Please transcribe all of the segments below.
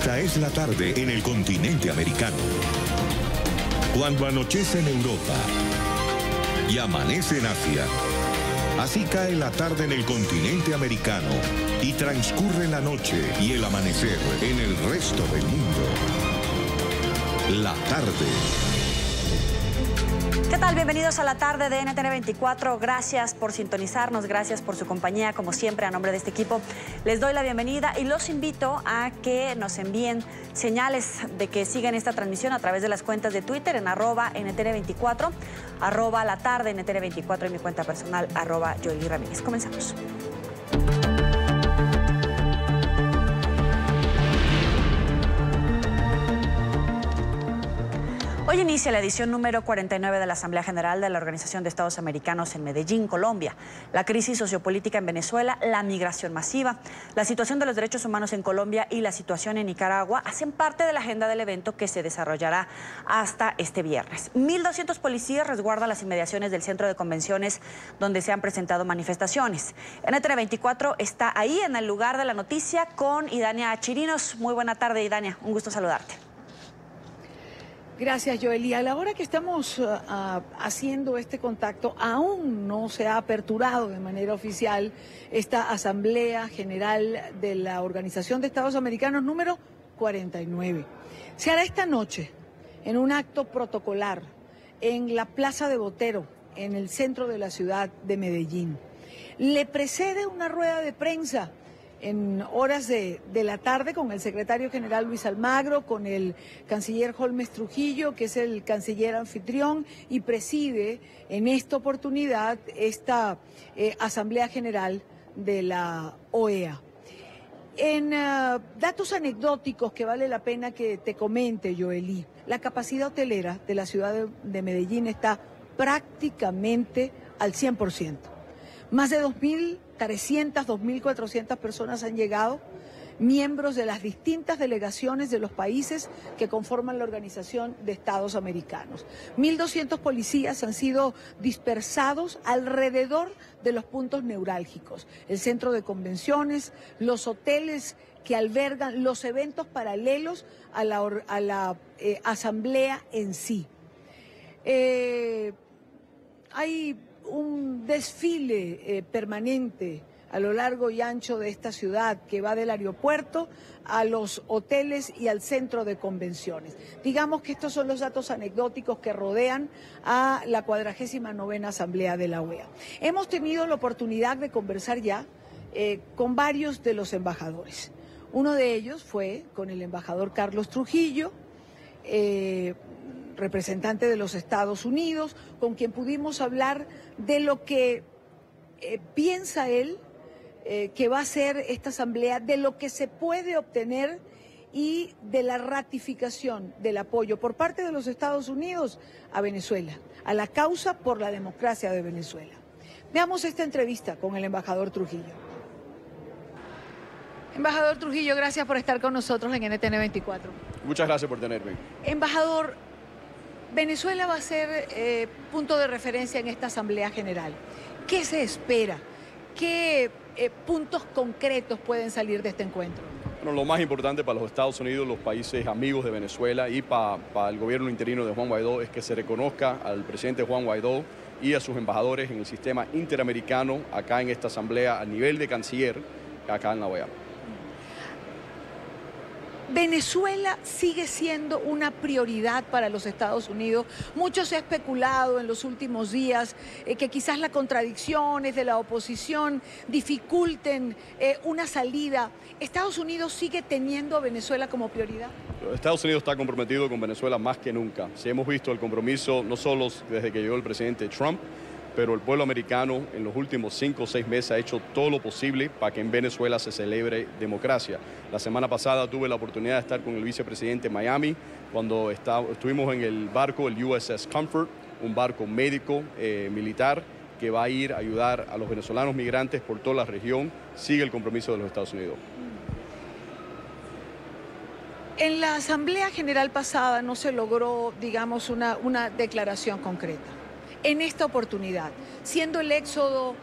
Esta es la tarde en el continente americano. Cuando anochece en Europa y amanece en Asia, así cae la tarde en el continente americano y transcurre la noche y el amanecer en el resto del mundo. La tarde. ¿Qué tal? Bienvenidos a la tarde de NTN 24. Gracias por sintonizarnos, gracias por su compañía. Como siempre, a nombre de este equipo, les doy la bienvenida y los invito a que nos envíen señales de que sigan esta transmisión a través de las cuentas de Twitter en @NTN24, @la tarde NTN24 y mi cuenta personal @Joely Ramírez. Comenzamos. Hoy inicia la edición número 49 de la Asamblea General de la Organización de Estados Americanos en Medellín, Colombia. La crisis sociopolítica en Venezuela, la migración masiva, la situación de los derechos humanos en Colombia y la situación en Nicaragua hacen parte de la agenda del evento que se desarrollará hasta este viernes. 1.200 policías resguardan las inmediaciones del centro de convenciones donde se han presentado manifestaciones. NTN 24 está ahí en el lugar de la noticia con Idania Chirinos. Muy buena tarde, Idania. Un gusto saludarte. Gracias, Joely. A la hora que estamos haciendo este contacto, aún no se ha aperturado de manera oficial esta Asamblea General de la Organización de Estados Americanos número 49. Se hará esta noche en un acto protocolar en la Plaza de Botero, en el centro de la ciudad de Medellín. Le precede una rueda de prensa en horas de la tarde con el secretario general Luis Almagro, con el canciller Holmes Trujillo, que es el canciller anfitrión y preside en esta oportunidad esta Asamblea General de la OEA. En datos anecdóticos que vale la pena que te comente, Joely, la capacidad hotelera de la ciudad de Medellín está prácticamente al 100%. Más de 2.300, 2.400 personas han llegado, miembros de las distintas delegaciones de los países que conforman la Organización de Estados Americanos. 1.200 policías han sido dispersados alrededor de los puntos neurálgicos, el centro de convenciones, los hoteles que albergan los eventos paralelos a la asamblea en sí. Hay un desfile permanente a lo largo y ancho de esta ciudad que va del aeropuerto a los hoteles y al centro de convenciones. Digamos que estos son los datos anecdóticos que rodean a la 49ª Asamblea de la OEA. Hemos tenido la oportunidad de conversar ya con varios de los embajadores. Uno de ellos fue con el embajador Carlos Trujillo, representante de los Estados Unidos, con quien pudimos hablar de lo que piensa él que va a ser esta asamblea, de lo que se puede obtener y de la ratificación del apoyo por parte de los Estados Unidos a Venezuela, a la causa por la democracia de Venezuela. Veamos esta entrevista con el embajador Trujillo. Embajador Trujillo, gracias por estar con nosotros en NTN 24. Muchas gracias por tenerme. Embajador, Venezuela va a ser punto de referencia en esta Asamblea General. ¿Qué se espera? ¿Qué puntos concretos pueden salir de este encuentro? Bueno, lo más importante para los Estados Unidos, los países amigos de Venezuela y para el gobierno interino de Juan Guaidó es que se reconozca al presidente Juan Guaidó y a sus embajadores en el sistema interamericano acá en esta Asamblea a nivel de canciller acá en la OEA. Venezuela sigue siendo una prioridad para los Estados Unidos. Mucho se ha especulado en los últimos días que quizás las contradicciones de la oposición dificulten una salida. ¿Estados Unidos sigue teniendo a Venezuela como prioridad? Estados Unidos está comprometido con Venezuela más que nunca. Si hemos visto el compromiso no solo desde que llegó el presidente Trump, pero el pueblo americano en los últimos 5 o 6 meses ha hecho todo lo posible para que en Venezuela se celebre democracia. La semana pasada tuve la oportunidad de estar con el vicepresidente en Miami, cuando estuvimos en el barco, el USS Comfort, un barco médico militar que va a ir a ayudar a los venezolanos migrantes por toda la región. Sigue el compromiso de los Estados Unidos. En la Asamblea General pasada no se logró, digamos, una declaración concreta. En esta oportunidad, siendo el éxodo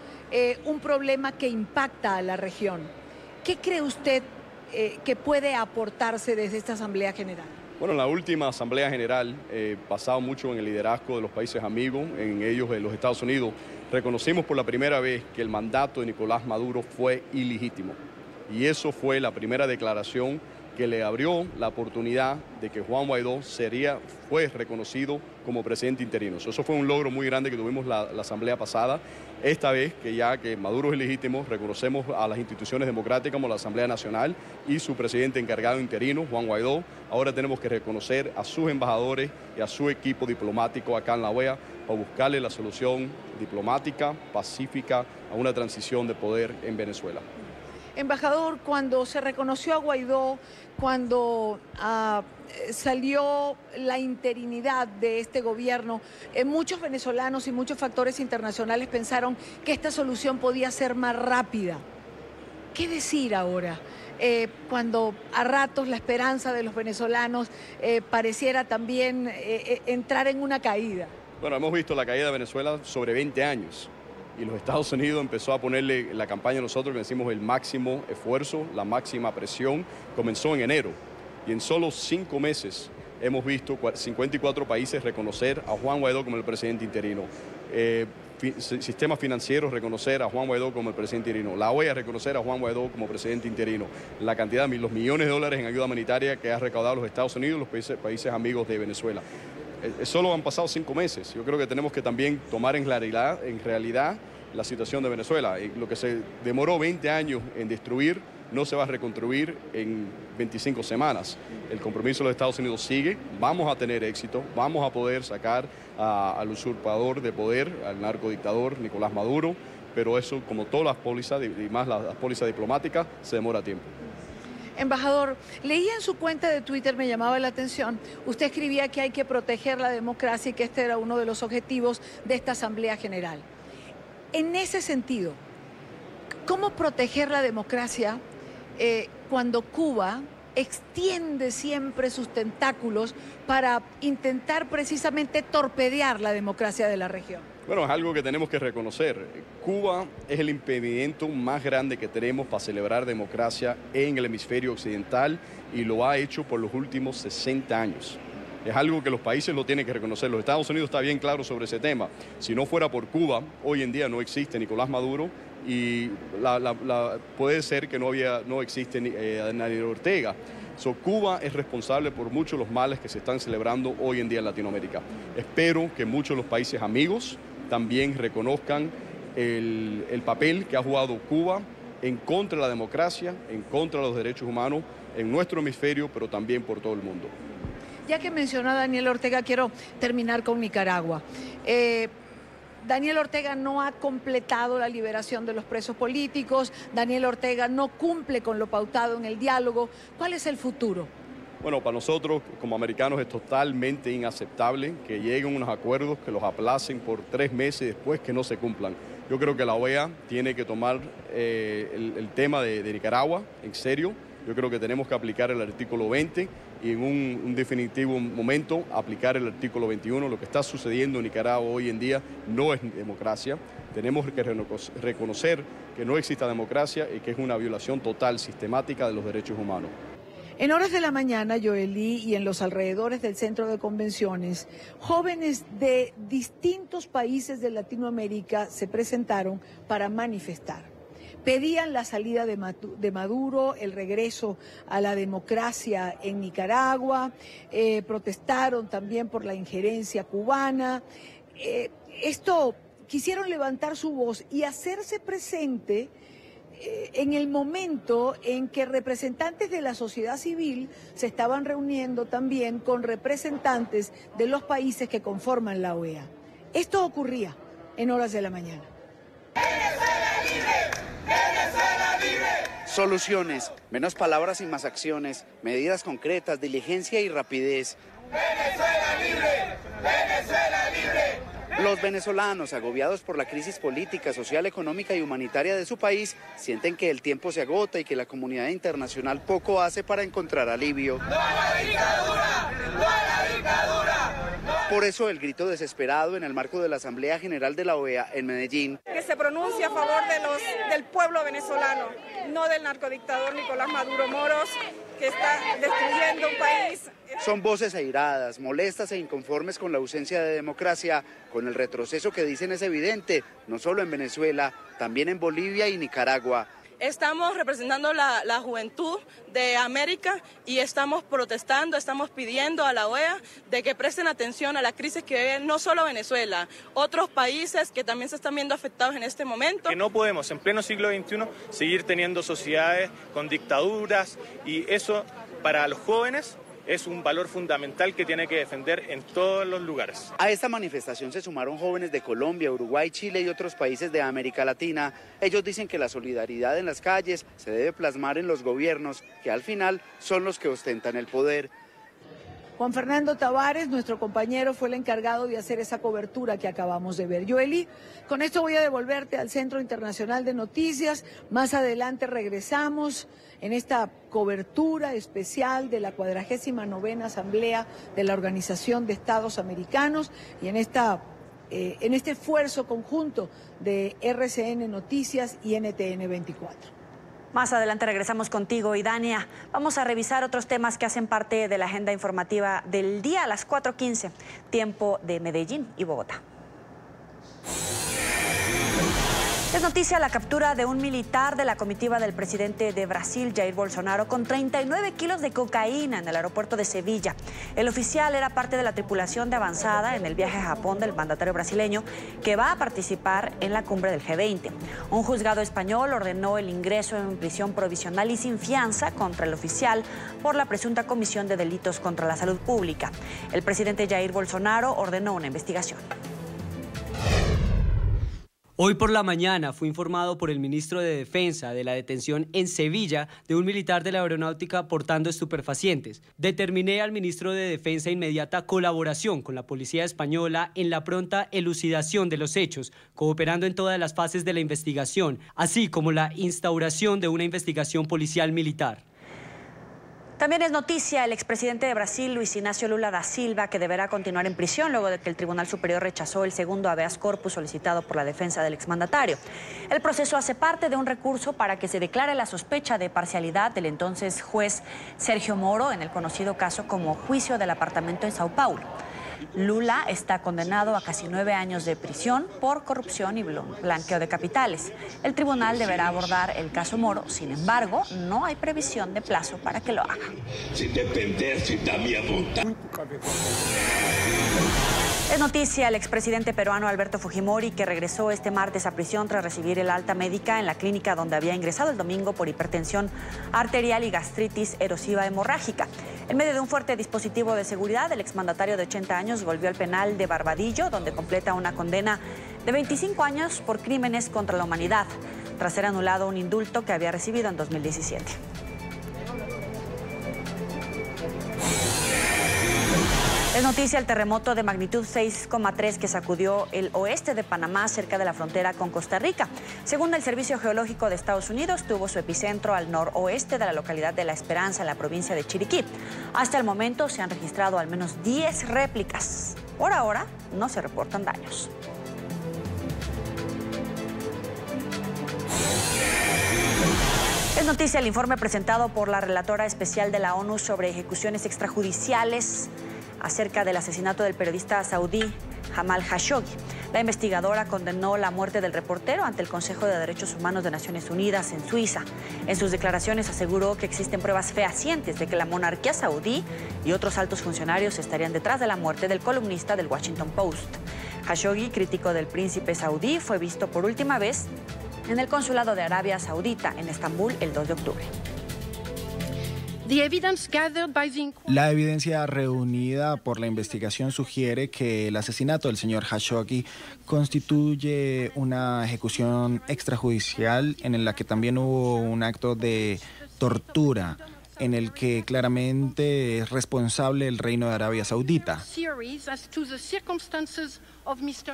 un problema que impacta a la región, ¿qué cree usted que puede aportarse desde esta Asamblea General? Bueno, en la última Asamblea General, basado mucho en el liderazgo de los países amigos, en ellos de los Estados Unidos, reconocimos por la primera vez que el mandato de Nicolás Maduro fue ilegítimo. Y eso fue la primera declaración que le abrió la oportunidad de que Juan Guaidó fue reconocido como presidente interino. Eso fue un logro muy grande que tuvimos la asamblea pasada. Esta vez, que ya que Maduro es ilegítimo, reconocemos a las instituciones democráticas como la Asamblea Nacional y su presidente encargado interino, Juan Guaidó. Ahora tenemos que reconocer a sus embajadores y a su equipo diplomático acá en la OEA para buscarle la solución diplomática, pacífica, a una transición de poder en Venezuela. Embajador, cuando se reconoció a Guaidó, cuando salió la interinidad de este gobierno, muchos venezolanos y muchos factores internacionales pensaron que esta solución podía ser más rápida. ¿Qué decir ahora? Cuando a ratos la esperanza de los venezolanos pareciera también entrar en una caída. Bueno, hemos visto la caída de Venezuela sobre 20 años. Y los Estados Unidos empezó a ponerle la campaña a nosotros, que decimos el máximo esfuerzo, la máxima presión, comenzó en enero. Y en solo 5 meses hemos visto 54 países reconocer a Juan Guaidó como el presidente interino. Sistemas financieros reconocer a Juan Guaidó como el presidente interino. La OEA reconocer a Juan Guaidó como presidente interino. La cantidad, los millones de dólares en ayuda humanitaria que ha recaudado los Estados Unidos y los países amigos de Venezuela. Solo han pasado 5 meses. Yo creo que tenemos que también tomar en realidad la situación de Venezuela. Lo que se demoró 20 años en destruir no se va a reconstruir en 25 semanas. El compromiso de los Estados Unidos sigue, vamos a tener éxito, vamos a poder sacar al usurpador de poder, al narcodictador Nicolás Maduro, pero eso, como todas las pólizas, y más las pólizas diplomáticas, se demora tiempo. Embajador, leía en su cuenta de Twitter, me llamaba la atención, usted escribía que hay que proteger la democracia y que este era uno de los objetivos de esta Asamblea General. En ese sentido, ¿cómo proteger la democracia cuando Cuba extiende siempre sus tentáculos para intentar precisamente torpedear la democracia de la región? Bueno, es algo que tenemos que reconocer. Cuba es el impedimento más grande que tenemos para celebrar democracia en el hemisferio occidental y lo ha hecho por los últimos 60 años. Es algo que los países lo tienen que reconocer. Los Estados Unidos está bien claro sobre ese tema. Si no fuera por Cuba, hoy en día no existe Nicolás Maduro y puede ser que no existe Daniel Ortega. Cuba es responsable por muchos de los males que se están celebrando hoy en día en Latinoamérica. Espero que muchos de los países amigos también reconozcan el papel que ha jugado Cuba en contra de la democracia, en contra de los derechos humanos en nuestro hemisferio, pero también por todo el mundo. Ya que mencionó a Daniel Ortega, quiero terminar con Nicaragua. Daniel Ortega no ha completado la liberación de los presos políticos, Daniel Ortega no cumple con lo pautado en el diálogo. ¿Cuál es el futuro? Bueno, para nosotros como americanos es totalmente inaceptable que lleguen unos acuerdos, que los aplacen por 3 meses y después que no se cumplan. Yo creo que la OEA tiene que tomar el tema de Nicaragua en serio. Yo creo que tenemos que aplicar el artículo 20 y en un definitivo momento aplicar el artículo 21. Lo que está sucediendo en Nicaragua hoy en día no es democracia. Tenemos que reconocer que no existe democracia y que es una violación total, sistemática de los derechos humanos. En horas de la mañana, Joelí, y en los alrededores del centro de convenciones, jóvenes de distintos países de Latinoamérica se presentaron para manifestar. Pedían la salida de Maduro, el regreso a la democracia en Nicaragua, protestaron también por la injerencia cubana. Quisieron levantar su voz y hacerse presente en el momento en que representantes de la sociedad civil se estaban reuniendo también con representantes de los países que conforman la OEA. Esto ocurría en horas de la mañana. ¡Venezuela libre! ¡Venezuela libre! Soluciones, menos palabras y más acciones, medidas concretas, diligencia y rapidez. ¡Venezuela libre! ¡Venezuela libre! Los venezolanos, agobiados por la crisis política, social, económica y humanitaria de su país, sienten que el tiempo se agota y que la comunidad internacional poco hace para encontrar alivio. ¡No a la dictadura! ¡No a la dictadura! ¡No a la Por eso el grito desesperado en el marco de la Asamblea General de la OEA en Medellín. Que se pronuncie a favor del pueblo venezolano, no del narcodictador Nicolás Maduro Moros, que está destruyendo un país. Son voces airadas, molestas e inconformes con la ausencia de democracia, con el retroceso que dicen es evidente, no solo en Venezuela, también en Bolivia y Nicaragua. Estamos representando la juventud de América y estamos protestando, estamos pidiendo a la OEA de que presten atención a la crisis que vive no solo Venezuela, otros países que también se están viendo afectados en este momento. Que no podemos en pleno siglo XXI seguir teniendo sociedades con dictaduras y eso para los jóvenes es un valor fundamental que tiene que defender en todos los lugares. A esta manifestación se sumaron jóvenes de Colombia, Uruguay, Chile y otros países de América Latina. Ellos dicen que la solidaridad en las calles se debe plasmar en los gobiernos, que al final son los que ostentan el poder. Juan Fernando Tavares, nuestro compañero, fue el encargado de hacer esa cobertura que acabamos de ver. Yoeli, con esto voy a devolverte al Centro Internacional de Noticias. Más adelante regresamos en esta cobertura especial de la 49ª Asamblea de la Organización de Estados Americanos y en este esfuerzo conjunto de RCN Noticias y NTN 24. Más adelante regresamos contigo, Idania. Vamos a revisar otros temas que hacen parte de la agenda informativa del día a las 4:15, tiempo de Medellín y Bogotá. Es noticia la captura de un militar de la comitiva del presidente de Brasil, Jair Bolsonaro, con 39 kilos de cocaína en el aeropuerto de Sevilla. El oficial era parte de la tripulación de avanzada en el viaje a Japón del mandatario brasileño, que va a participar en la cumbre del G20. Un juzgado español ordenó el ingreso en prisión provisional y sin fianza contra el oficial por la presunta comisión de delitos contra la salud pública. El presidente Jair Bolsonaro ordenó una investigación. Hoy por la mañana fue informado por el ministro de Defensa de la detención en Sevilla de un militar de la aeronáutica portando estupefacientes. Determiné al ministro de Defensa inmediata colaboración con la policía española en la pronta elucidación de los hechos, cooperando en todas las fases de la investigación, así como la instauración de una investigación policial militar. También es noticia el expresidente de Brasil, Luis Inácio Lula da Silva, que deberá continuar en prisión luego de que el Tribunal Superior rechazó el segundo habeas corpus solicitado por la defensa del exmandatario. El proceso hace parte de un recurso para que se declare la sospecha de parcialidad del entonces juez Sergio Moro en el conocido caso como juicio del apartamento en Sao Paulo. Lula está condenado a casi 9 años de prisión por corrupción y blanqueo de capitales. El tribunal deberá abordar el caso Moro, sin embargo, no hay previsión de plazo para que lo haga. Es noticia el expresidente peruano Alberto Fujimori, que regresó este martes a prisión tras recibir el alta médica en la clínica donde había ingresado el domingo por hipertensión arterial y gastritis erosiva hemorrágica. En medio de un fuerte dispositivo de seguridad, el exmandatario de 80 años volvió al penal de Barbadillo, donde completa una condena de 25 años por crímenes contra la humanidad, tras ser anulado un indulto que había recibido en 2017. Es noticia el terremoto de magnitud 6,3 que sacudió el oeste de Panamá cerca de la frontera con Costa Rica. Según el Servicio Geológico de Estados Unidos, tuvo su epicentro al noroeste de la localidad de La Esperanza, en la provincia de Chiriquí. Hasta el momento se han registrado al menos 10 réplicas. Por ahora no se reportan daños. Es noticia el informe presentado por la relatora especial de la ONU sobre ejecuciones extrajudiciales acerca del asesinato del periodista saudí Jamal Khashoggi. La investigadora condenó la muerte del reportero ante el Consejo de Derechos Humanos de Naciones Unidas en Suiza. En sus declaraciones aseguró que existen pruebas fehacientes de que la monarquía saudí y otros altos funcionarios estarían detrás de la muerte del columnista del Washington Post. Khashoggi, crítico del príncipe saudí, fue visto por última vez en el consulado de Arabia Saudita en Estambul el 2 de octubre. La evidencia reunida por la investigación sugiere que el asesinato del señor Khashoggi constituye una ejecución extrajudicial en la que también hubo un acto de tortura en el que claramente es responsable el Reino de Arabia Saudita.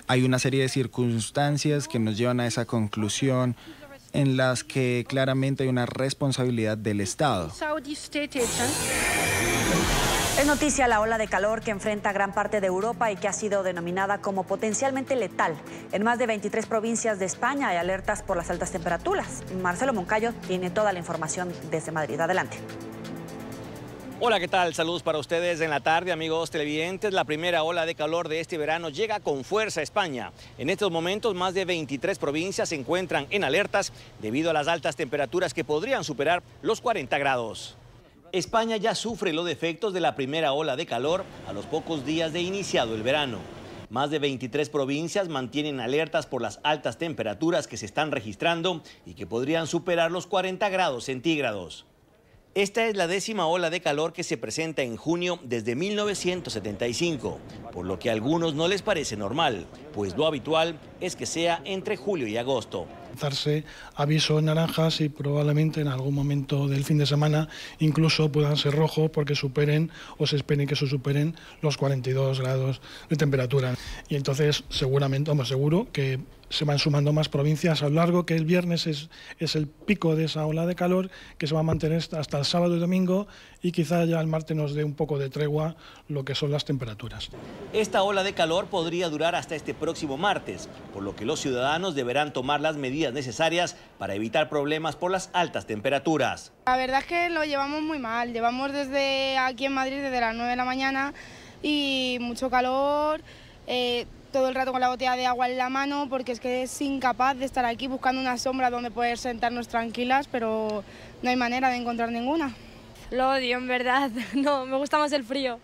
Hay una serie de circunstancias que nos llevan a esa conclusión, en las que claramente hay una responsabilidad del Estado. Es noticia la ola de calor que enfrenta gran parte de Europa y que ha sido denominada como potencialmente letal. En más de 23 provincias de España hay alertas por las altas temperaturas. Marcelo Moncayo tiene toda la información desde Madrid. Adelante. Hola, ¿qué tal? Saludos para ustedes en la tarde, amigos televidentes. La primera ola de calor de este verano llega con fuerza a España. En estos momentos, más de 23 provincias se encuentran en alertas debido a las altas temperaturas que podrían superar los 40 grados. España ya sufre los efectos de la primera ola de calor a los pocos días de iniciado el verano. Más de 23 provincias mantienen alertas por las altas temperaturas que se están registrando y que podrían superar los 40 grados centígrados. Esta es la 10ª ola de calor que se presenta en junio desde 1975, por lo que a algunos no les parece normal, pues lo habitual es que sea entre julio y agosto. Darse avisos naranjas y probablemente en algún momento del fin de semana incluso puedan ser rojos porque superen o se esperen que se superen los 42 grados de temperatura. Y entonces seguramente, seguro que se van sumando más provincias a lo largo, que el viernes es el pico de esa ola de calor que se va a mantener hasta el sábado y domingo, y quizá ya el martes nos dé un poco de tregua lo que son las temperaturas. Esta ola de calor podría durar hasta este próximo martes, por lo que los ciudadanos deberán tomar las medidas necesarias para evitar problemas por las altas temperaturas. La verdad es que lo llevamos muy mal, llevamos desde aquí en Madrid desde las 9 de la mañana y mucho calor, todo el rato con la botella de agua en la mano, porque es que es incapaz de estar aquí buscando una sombra donde poder sentarnos tranquilas, pero no hay manera de encontrar ninguna. Lo odio, en verdad. No, me gusta más el frío.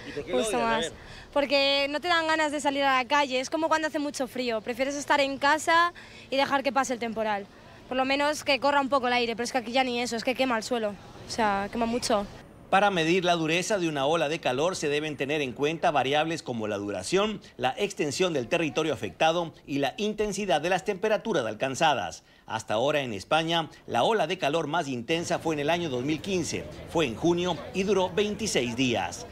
¿Y por qué lo odias? Porque no te dan ganas de salir a la calle, es como cuando hace mucho frío, prefieres estar en casa y dejar que pase el temporal. Por lo menos que corra un poco el aire, pero es que aquí ya ni eso, es que quema el suelo, o sea, quema mucho. Para medir la dureza de una ola de calor se deben tener en cuenta variables como la duración, la extensión del territorio afectado y la intensidad de las temperaturas alcanzadas. Hasta ahora en España, la ola de calor más intensa fue en el año 2015, fue en junio y duró 26 días.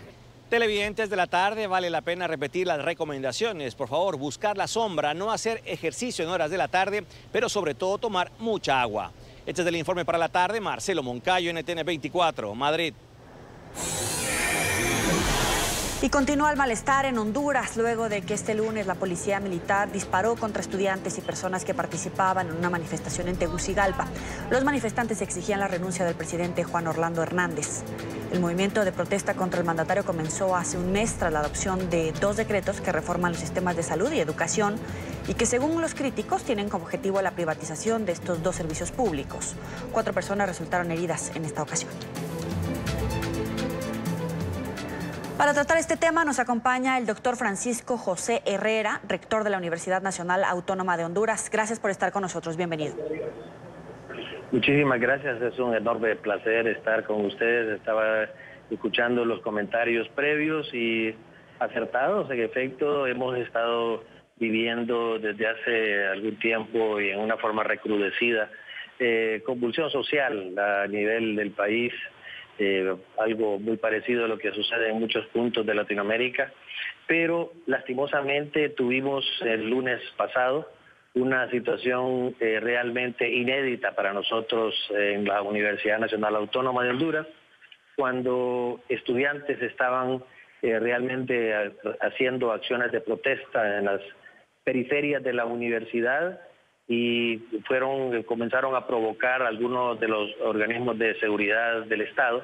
Televidentes de la tarde, vale la pena repetir las recomendaciones. Por favor, buscar la sombra, no hacer ejercicio en horas de la tarde, pero sobre todo tomar mucha agua. Este es el informe para la tarde. Marcelo Moncayo, NTN 24, Madrid. Y continúa el malestar en Honduras luego de que este lunes la policía militar disparó contra estudiantes y personas que participaban en una manifestación en Tegucigalpa. Los manifestantes exigían la renuncia del presidente Juan Orlando Hernández. El movimiento de protesta contra el mandatario comenzó hace un mes tras la adopción de 2 decretos que reforman los sistemas de salud y educación y que, según los críticos, tienen como objetivo la privatización de estos 2 servicios públicos. 4 personas resultaron heridas en esta ocasión. Para tratar este tema nos acompaña el doctor Francisco José Herrera, rector de la Universidad Nacional Autónoma de Honduras. Gracias por estar con nosotros. Bienvenido. Muchísimas gracias. Es un enorme placer estar con ustedes. Estaba escuchando los comentarios previos y acertados. En efecto, hemos estado viviendo desde hace algún tiempo y en una forma recrudecida convulsión social a nivel del país. Algo muy parecido a lo que sucede en muchos puntos de Latinoamérica, pero lastimosamente tuvimos el lunes pasado una situación realmente inédita para nosotros en la Universidad Nacional Autónoma de Honduras, cuando estudiantes estaban realmente haciendo acciones de protesta en las periferias de la universidad y comenzaron a provocar algunos de los organismos de seguridad del Estado,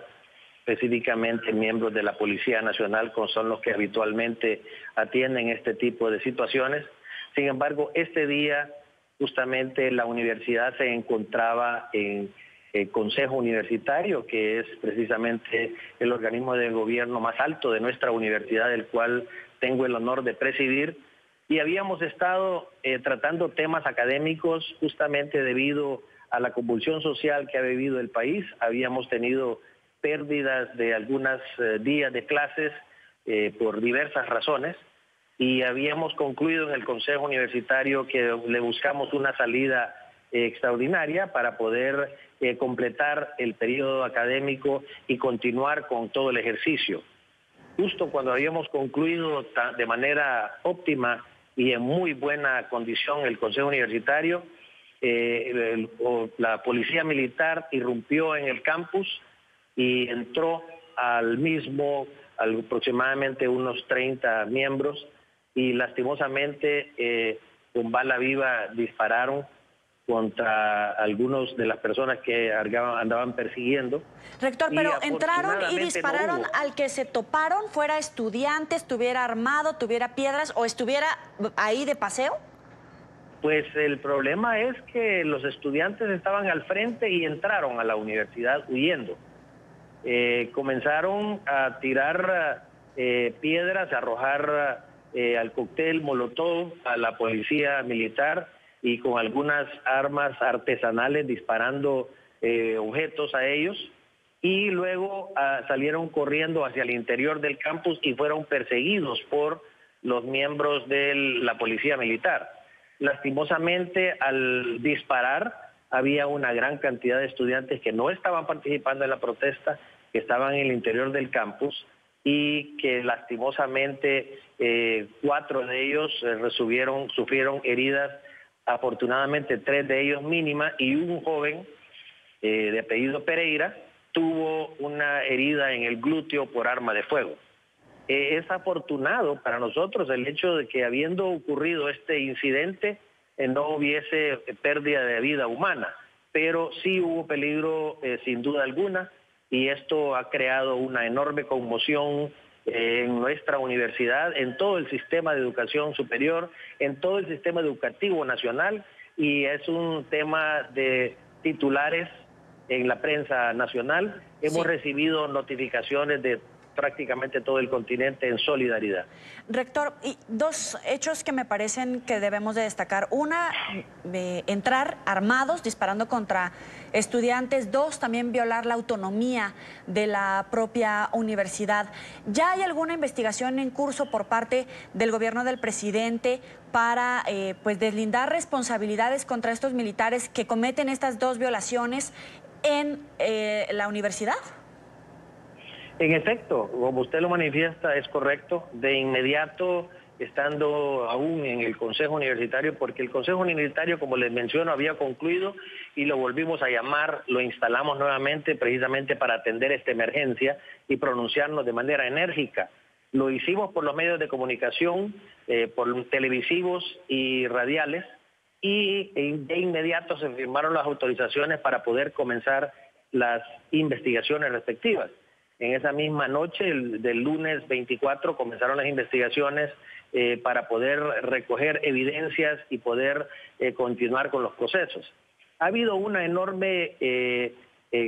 específicamente miembros de la Policía Nacional, que son los que habitualmente atienden este tipo de situaciones. Sin embargo, este día justamente la universidad se encontraba en el Consejo Universitario, que es precisamente el organismo de gobierno más alto de nuestra universidad, el cual tengo el honor de presidir. Y habíamos estado tratando temas académicos justamente debido a la convulsión social que ha vivido el país. Habíamos tenido pérdidas de algunos días de clases por diversas razones y habíamos concluido en el Consejo Universitario que le buscamos una salida extraordinaria para poder completar el periodo académico y continuar con todo el ejercicio. Justo cuando habíamos concluido de manera óptima y en muy buena condición el Consejo Universitario, la policía militar irrumpió en el campus y entró al mismo aproximadamente unos 30 miembros, y lastimosamente con bala viva dispararon contra algunos de las personas que andaban persiguiendo. Rector, pero entraron y dispararon al que se toparon, fuera estudiante, estuviera armado, tuviera piedras o estuviera ahí de paseo. Pues el problema es que los estudiantes estaban al frente y entraron a la universidad huyendo. Comenzaron a tirar piedras, a arrojar al cóctel molotov a la policía militar y con algunas armas artesanales disparando objetos a ellos, y luego salieron corriendo hacia el interior del campus y fueron perseguidos por los miembros de la policía militar. Lastimosamente, al disparar, había una gran cantidad de estudiantes que no estaban participando en la protesta, que estaban en el interior del campus, y que lastimosamente 4 de ellos sufrieron heridas, afortunadamente 3 de ellos mínimas, y un joven de apellido Pereira tuvo una herida en el glúteo por arma de fuego. Es afortunado para nosotros el hecho de que, habiendo ocurrido este incidente, no hubiese pérdida de vida humana, pero sí hubo peligro sin duda alguna, y esto ha creado una enorme conmoción en nuestra universidad, en todo el sistema de educación superior, en todo el sistema educativo nacional, y es un tema de titulares en la prensa nacional. Hemos recibido notificaciones de prácticamente todo el continente en solidaridad. Rector, y 2 hechos que me parecen que debemos de destacar. Una, entrar armados, disparando contra estudiantes. 2, también violar la autonomía de la propia universidad. ¿Ya hay alguna investigación en curso por parte del gobierno del presidente para pues deslindar responsabilidades contra estos militares que cometen estas 2 violaciones en la universidad? En efecto, como usted lo manifiesta, es correcto. De inmediato, estando aún en el Consejo Universitario, porque el Consejo Universitario, como les menciono, había concluido y lo volvimos a llamar, lo instalamos nuevamente precisamente para atender esta emergencia y pronunciarnos de manera enérgica. Lo hicimos por los medios de comunicación, por televisivos y radiales, y de inmediato se firmaron las autorizaciones para poder comenzar las investigaciones respectivas. En esa misma noche, del lunes 24, comenzaron las investigaciones para poder recoger evidencias y poder continuar con los procesos. Ha habido una enorme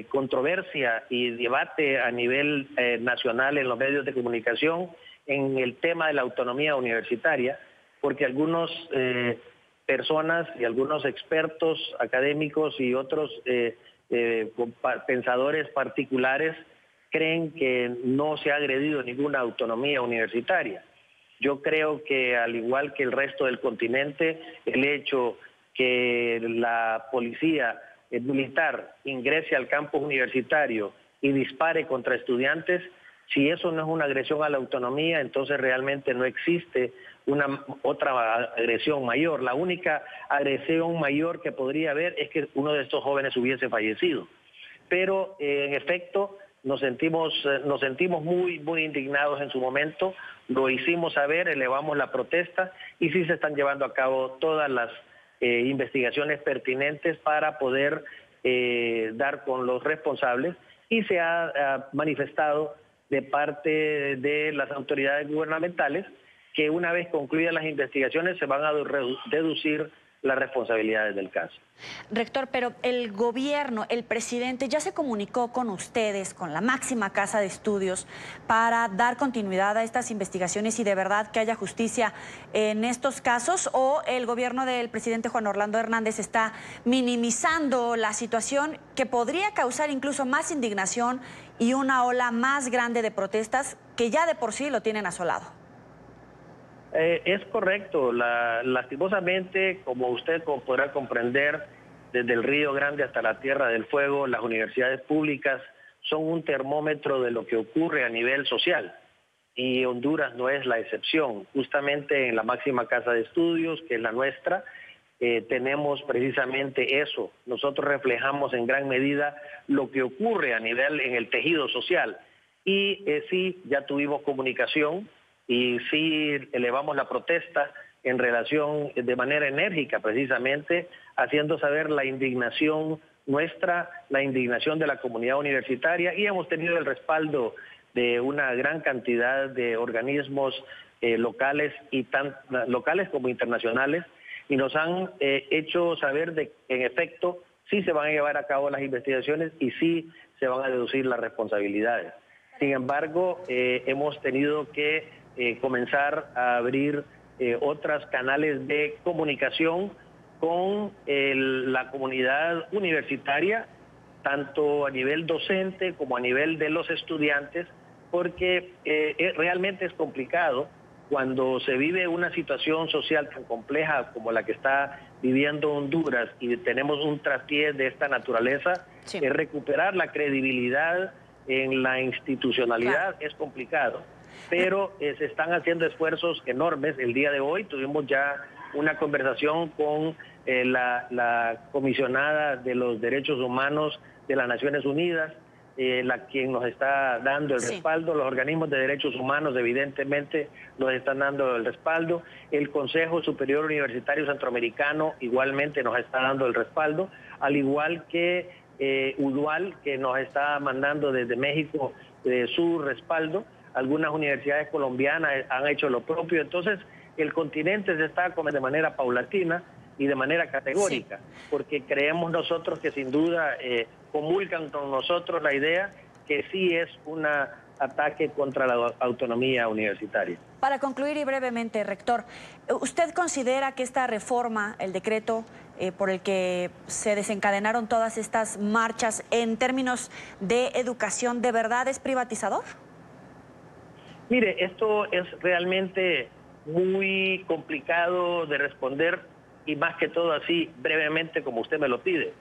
controversia y debate a nivel nacional en los medios de comunicación en el tema de la autonomía universitaria, porque algunas personas y algunos expertos académicos y otros pensadores particulares creen que no se ha agredido ninguna autonomía universitaria. Yo creo que, al igual que el resto del continente, el hecho que la policía militar ingrese al campus universitario y dispare contra estudiantes, si eso no es una agresión a la autonomía, entonces realmente no existe otra agresión mayor. La única agresión mayor que podría haber es que uno de estos jóvenes hubiese fallecido. Pero, en efecto, nos sentimos muy indignados en su momento, lo hicimos saber, elevamos la protesta y sí se están llevando a cabo todas las investigaciones pertinentes para poder dar con los responsables, y se ha manifestado de parte de las autoridades gubernamentales que una vez concluidas las investigaciones se van a deducir las responsabilidades del caso. Rector, pero el gobierno, el presidente, ¿ya se comunicó con ustedes, con la máxima casa de estudios, para dar continuidad a estas investigaciones y de verdad que haya justicia en estos casos? ¿O el gobierno del presidente Juan Orlando Hernández está minimizando la situación que podría causar incluso más indignación y una ola más grande de protestas que ya de por sí lo tienen asolado? Es correcto. Lastimosamente, como usted podrá comprender, desde el Río Grande hasta la Tierra del Fuego, las universidades públicas son un termómetro de lo que ocurre a nivel social, y Honduras no es la excepción. Justamente en la máxima casa de estudios, que es la nuestra, tenemos precisamente eso. Nosotros reflejamos en gran medida lo que ocurre a nivel en el tejido social, y sí, ya tuvimos comunicación y sí elevamos la protesta en relación de manera enérgica, precisamente haciendo saber la indignación nuestra, la indignación de la comunidad universitaria, y hemos tenido el respaldo de una gran cantidad de organismos locales como internacionales, y nos han hecho saber de que en efecto sí se van a llevar a cabo las investigaciones y sí se van a deducir las responsabilidades. Sin embargo, hemos tenido que comenzar a abrir otros canales de comunicación con la comunidad universitaria, tanto a nivel docente como a nivel de los estudiantes, porque realmente es complicado cuando se vive una situación social tan compleja como la que está viviendo Honduras y tenemos un traspié de esta naturaleza, recuperar la credibilidad en la institucionalidad es complicado. Pero se están haciendo esfuerzos enormes. El día de hoy tuvimos ya una conversación con la comisionada de los derechos humanos de las Naciones Unidas, quien nos está dando el respaldo. Los organismos de derechos humanos evidentemente nos están dando el respaldo. El Consejo Superior Universitario Centroamericano igualmente nos está dando el respaldo, al igual que UDUAL, que nos está mandando desde México su respaldo. Algunas universidades colombianas han hecho lo propio. Entonces el continente se está de manera paulatina y de manera categórica, porque creemos nosotros que sin duda comulgan con nosotros la idea que sí es un ataque contra la autonomía universitaria. Para concluir y brevemente, rector, ¿usted considera que esta reforma, el decreto por el que se desencadenaron todas estas marchas en términos de educación, de verdad es privatizador? Mire, esto es realmente muy complicado de responder y más que todo así brevemente como usted me lo pide.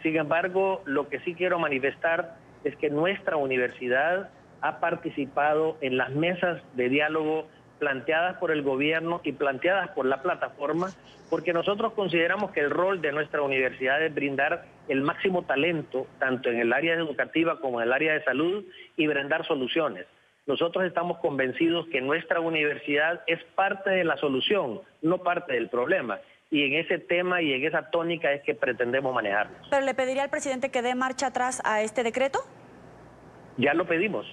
Sin embargo, lo que sí quiero manifestar es que nuestra universidad ha participado en las mesas de diálogo planteadas por el gobierno y planteadas por la plataforma, porque nosotros consideramos que el rol de nuestra universidad es brindar el máximo talento, tanto en el área educativa como en el área de salud, y brindar soluciones. Nosotros estamos convencidos que nuestra universidad es parte de la solución, no parte del problema. Y en ese tema y en esa tónica es que pretendemos manejarnos. ¿Pero le pediría al presidente que dé marcha atrás a este decreto? Ya lo pedimos.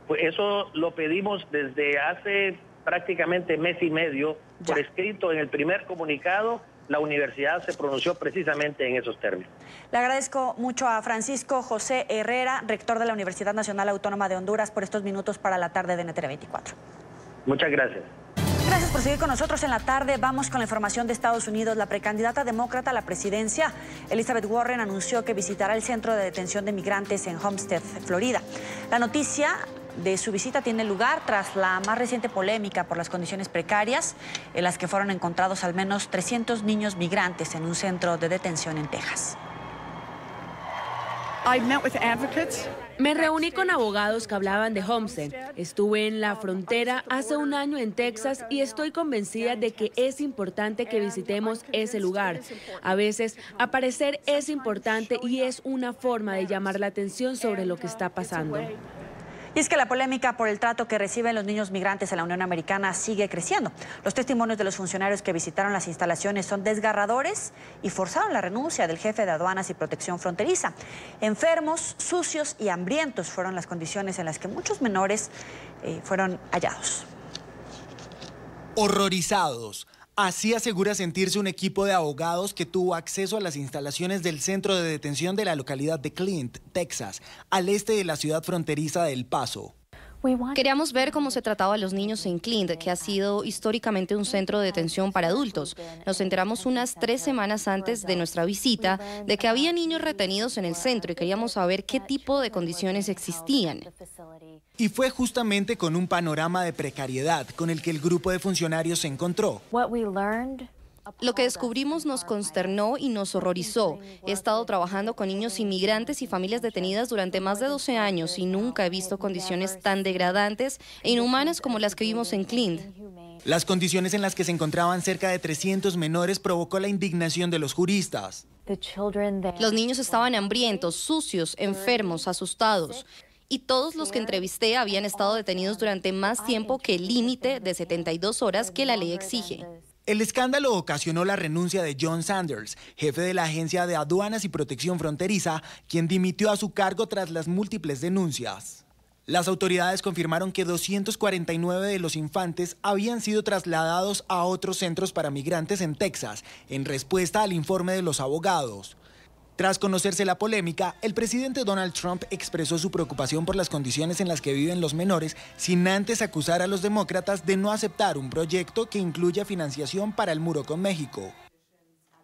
Pues eso lo pedimos desde hace prácticamente mes y medio, por escrito en el primer comunicado. La universidad se pronunció precisamente en esos términos. Le agradezco mucho a Francisco José Herrera, rector de la Universidad Nacional Autónoma de Honduras, por estos minutos para la tarde de NTN 24. Muchas gracias. Gracias por seguir con nosotros en la tarde. Vamos con la información de Estados Unidos. La precandidata demócrata a la presidencia, Elizabeth Warren, anunció que visitará el centro de detención de migrantes en Homestead, Florida. La noticia de su visita tiene lugar tras la más reciente polémica por las condiciones precarias en las que fueron encontrados al menos 300 niños migrantes en un centro de detención en Texas. Me reuní con abogados que hablaban de Homestead. Estuve en la frontera hace un año en Texas y estoy convencida de que es importante que visitemos ese lugar. A veces, aparecer es importante y es una forma de llamar la atención sobre lo que está pasando. Y es que la polémica por el trato que reciben los niños migrantes en la Unión Americana sigue creciendo. Los testimonios de los funcionarios que visitaron las instalaciones son desgarradores y forzaron la renuncia del jefe de aduanas y protección fronteriza. Enfermos, sucios y hambrientos fueron las condiciones en las que muchos menores fueron hallados. Horrorizados. Así asegura sentirse un equipo de abogados que tuvo acceso a las instalaciones del centro de detención de la localidad de Clint, Texas, al este de la ciudad fronteriza de El Paso. Queríamos ver cómo se trataba a los niños en Clint, que ha sido históricamente un centro de detención para adultos. Nos enteramos unas 3 semanas antes de nuestra visita de que había niños retenidos en el centro y queríamos saber qué tipo de condiciones existían. Y fue justamente con un panorama de precariedad con el que el grupo de funcionarios se encontró. Lo que descubrimos nos consternó y nos horrorizó. He estado trabajando con niños inmigrantes y familias detenidas durante más de 12 años y nunca he visto condiciones tan degradantes e inhumanas como las que vimos en Clint. Las condiciones en las que se encontraban cerca de 300 menores provocó la indignación de los juristas. Los niños estaban hambrientos, sucios, enfermos, asustados. y todos los que entrevisté habían estado detenidos durante más tiempo que el límite de 72 horas que la ley exige. El escándalo ocasionó la renuncia de John Sanders, jefe de la Agencia de Aduanas y Protección Fronteriza, quien dimitió a su cargo tras las múltiples denuncias. Las autoridades confirmaron que 249 de los infantes habían sido trasladados a otros centros para migrantes en Texas, en respuesta al informe de los abogados. Tras conocerse la polémica, el presidente Donald Trump expresó su preocupación por las condiciones en las que viven los menores, sin antes acusar a los demócratas de no aceptar un proyecto que incluya financiación para el muro con México.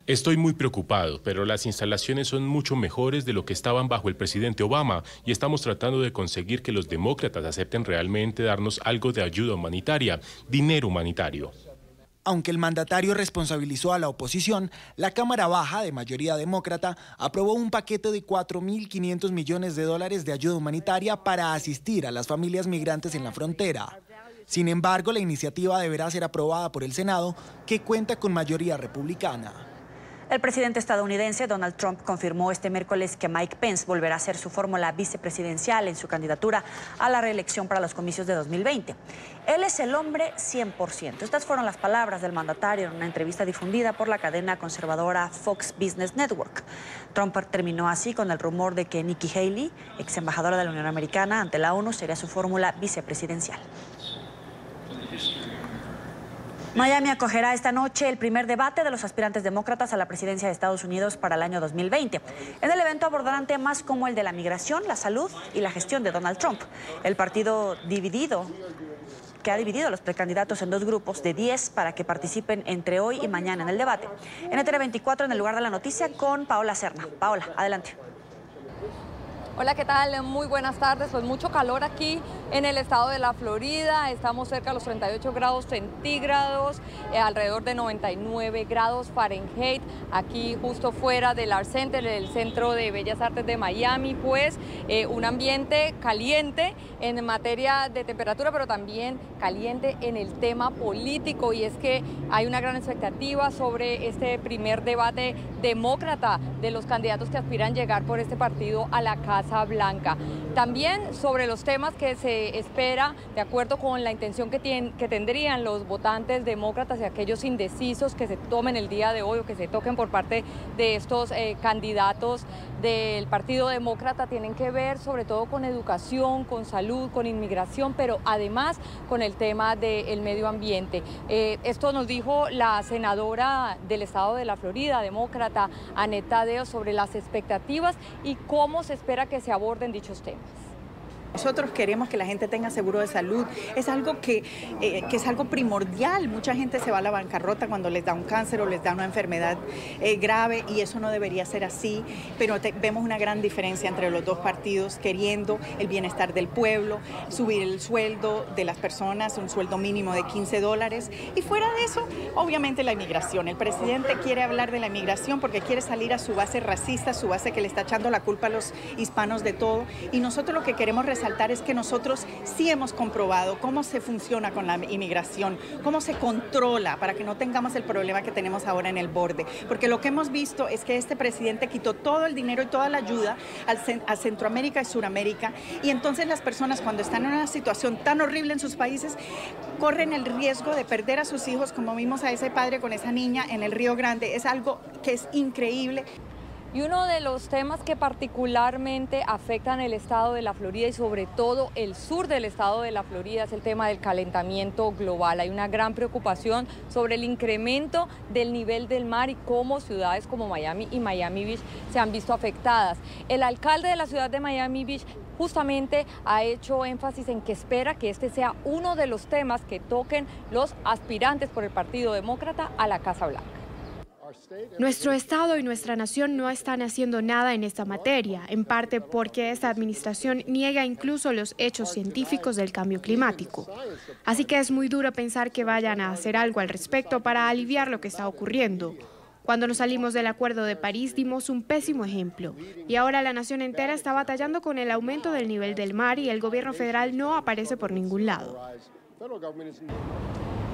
Estoy muy preocupado, pero las instalaciones son mucho mejores de lo que estaban bajo el presidente Obama y estamos tratando de conseguir que los demócratas acepten realmente darnos algo de ayuda humanitaria, dinero humanitario. Aunque el mandatario responsabilizó a la oposición, la Cámara Baja, de mayoría demócrata, aprobó un paquete de $4.500 millones de ayuda humanitaria para asistir a las familias migrantes en la frontera. Sin embargo, la iniciativa deberá ser aprobada por el Senado, que cuenta con mayoría republicana. El presidente estadounidense Donald Trump confirmó este miércoles que Mike Pence volverá a ser su fórmula vicepresidencial en su candidatura a la reelección para los comicios de 2020. Él es el hombre 100%. Estas fueron las palabras del mandatario en una entrevista difundida por la cadena conservadora Fox Business Network. Trump terminó así con el rumor de que Nikki Haley, ex embajadora de la Unión Americana ante la ONU, sería su fórmula vicepresidencial. Miami acogerá esta noche el primer debate de los aspirantes demócratas a la presidencia de Estados Unidos para el año 2020. En el evento abordarán temas como el de la migración, la salud y la gestión de Donald Trump. El partido que ha dividido a los precandidatos en dos grupos de 10 para que participen entre hoy y mañana en el debate. NTN 24 en el lugar de la noticia con Paola Serna. Paola, adelante. Hola, ¿qué tal? Muy buenas tardes. Pues mucho calor aquí en el estado de la Florida. Estamos cerca de los 38 grados centígrados, alrededor de 99 grados Fahrenheit. Aquí justo fuera del Art Center, el Centro de Bellas Artes de Miami, pues un ambiente caliente en materia de temperatura, pero también caliente en el tema político. Y es que hay una gran expectativa sobre este primer debate demócrata de los candidatos que aspiran llegar por este partido a la Casa Blanca. También sobre los temas que se espera, de acuerdo con la intención que tendrían los votantes demócratas y aquellos indecisos que se tomen el día de hoy o que se toquen por parte de estos candidatos del Partido Demócrata, tienen que ver sobre todo con educación, con salud, con inmigración, pero además con el tema del medio ambiente. Esto nos dijo la senadora del estado de la Florida, demócrata, Annette Taddeo, sobre las expectativas y cómo se espera que se aborden dichos temas. Nosotros queremos que la gente tenga seguro de salud, es algo que es algo primordial. Mucha gente se va a la bancarrota cuando les da un cáncer o les da una enfermedad grave y eso no debería ser así, pero vemos una gran diferencia entre los dos partidos queriendo el bienestar del pueblo, subir el sueldo de las personas, un sueldo mínimo de $15 y fuera de eso, obviamente la inmigración. El presidente quiere hablar de la inmigración porque quiere salir a su base racista, su base que le está echando la culpa a los hispanos de todo y nosotros lo que queremos resaltar es que nosotros sí hemos comprobado cómo se funciona con la inmigración, cómo se controla para que no tengamos el problema que tenemos ahora en el borde. Porque lo que hemos visto es que este presidente quitó todo el dinero y toda la ayuda a Centroamérica y Suramérica y entonces las personas cuando están en una situación tan horrible en sus países corren el riesgo de perder a sus hijos, como vimos a ese padre con esa niña en el Río Grande. Es algo que es increíble. Y uno de los temas que particularmente afectan el estado de la Florida y sobre todo el sur del estado de la Florida es el tema del calentamiento global. Hay una gran preocupación sobre el incremento del nivel del mar y cómo ciudades como Miami y Miami Beach se han visto afectadas. El alcalde de la ciudad de Miami Beach justamente ha hecho énfasis en que espera que este sea uno de los temas que toquen los aspirantes por el Partido Demócrata a la Casa Blanca. Nuestro Estado y nuestra nación no están haciendo nada en esta materia, en parte porque esta administración niega incluso los hechos científicos del cambio climático. Así que es muy duro pensar que vayan a hacer algo al respecto para aliviar lo que está ocurriendo. Cuando nos salimos del Acuerdo de París dimos un pésimo ejemplo y ahora la nación entera está batallando con el aumento del nivel del mar y el gobierno federal no aparece por ningún lado.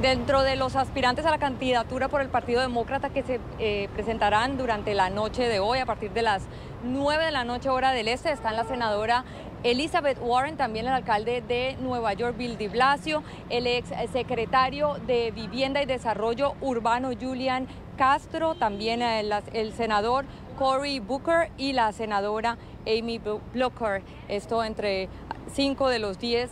Dentro de los aspirantes a la candidatura por el Partido Demócrata que se presentarán durante la noche de hoy, a partir de las 9 de la noche hora del este, están la senadora Elizabeth Warren, también el alcalde de Nueva York, Bill de Blasio, el ex secretario de Vivienda y Desarrollo Urbano, Julian Castro, también el senador Cory Booker y la senadora Amy Blocher. Esto entre 5 de los 10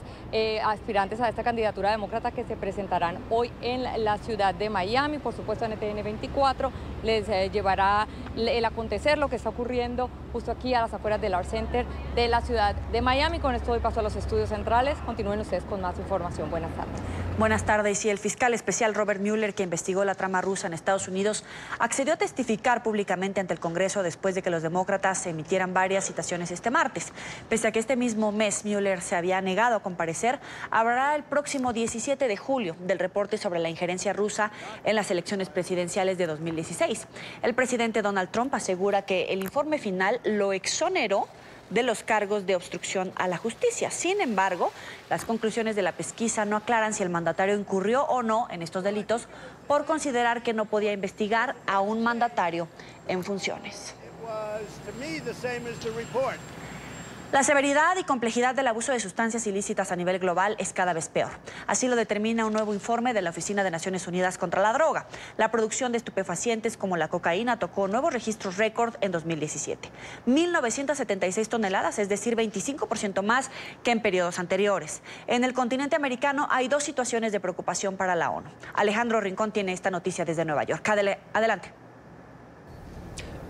aspirantes a esta candidatura demócrata que se presentarán hoy en la ciudad de Miami. Por supuesto, NTN 24 les llevará el acontecer, lo que está ocurriendo justo aquí a las afueras del Art Center de la ciudad de Miami. Con esto doy paso a los estudios centrales. Continúen ustedes con más información. Buenas tardes. Buenas tardes. Y el fiscal especial Robert Mueller, que investigó la trama rusa en Estados Unidos, accedió a testificar públicamente ante el Congreso después de que los demócratas emitieran varias citaciones este martes. Pese a que este mismo mes Mueller se había negado a comparecer, hablará el próximo 17 de julio del reporte sobre la injerencia rusa en las elecciones presidenciales de 2016. El presidente Donald Trump asegura que el informe final lo exoneró de los cargos de obstrucción a la justicia. Sin embargo, las conclusiones de la pesquisa no aclaran si el mandatario incurrió o no en estos delitos por considerar que no podía investigar a un mandatario en funciones. La severidad y complejidad del abuso de sustancias ilícitas a nivel global es cada vez peor. Así lo determina un nuevo informe de la Oficina de Naciones Unidas contra la Droga. La producción de estupefacientes como la cocaína tocó nuevos registros récord en 2017. 1.976 toneladas, es decir, 25% más que en periodos anteriores. En el continente americano hay dos situaciones de preocupación para la ONU. Alejandro Rincón tiene esta noticia desde Nueva York. Adelante.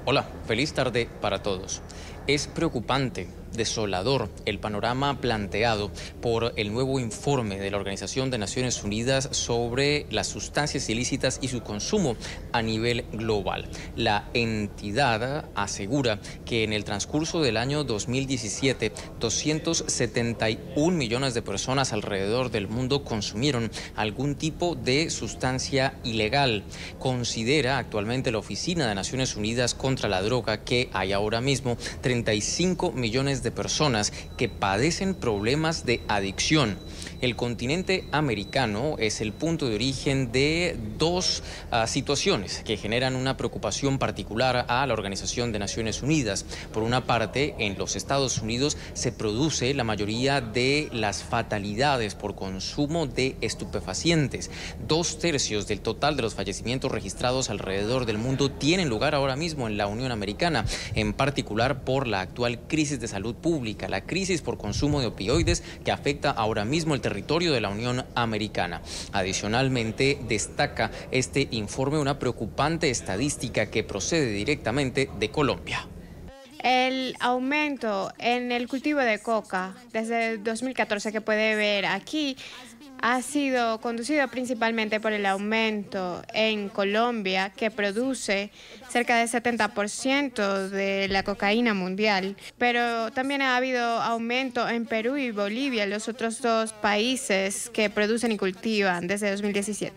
Hola, feliz tarde para todos. Es preocupante, desolador el panorama planteado por el nuevo informe de la Organización de Naciones Unidas sobre las sustancias ilícitas y su consumo a nivel global. La entidad asegura que en el transcurso del año 2017, 271 millones de personas alrededor del mundo consumieron algún tipo de sustancia ilegal. Considera actualmente la Oficina de Naciones Unidas contra la Droga que hay ahora mismo 35 millones de personas que padecen problemas de adicción. El continente americano es el punto de origen de dos situaciones que generan una preocupación particular a la Organización de Naciones Unidas. Por una parte, en los Estados Unidos se produce la mayoría de las fatalidades por consumo de estupefacientes. 2/3 del total de los fallecimientos registrados alrededor del mundo tienen lugar ahora mismo en la Unión Americana, en particular por la actual crisis de salud pública, la crisis por consumo de opioides que afecta ahora mismo el territorio de la Unión Americana. Adicionalmente, destaca este informe una preocupante estadística que procede directamente de Colombia. El aumento en el cultivo de coca desde 2014 que puede ver aquí ha sido conducido principalmente por el aumento en Colombia, que produce cerca del 70% de la cocaína mundial, pero también ha habido aumento en Perú y Bolivia, los otros dos países que producen y cultivan desde 2017.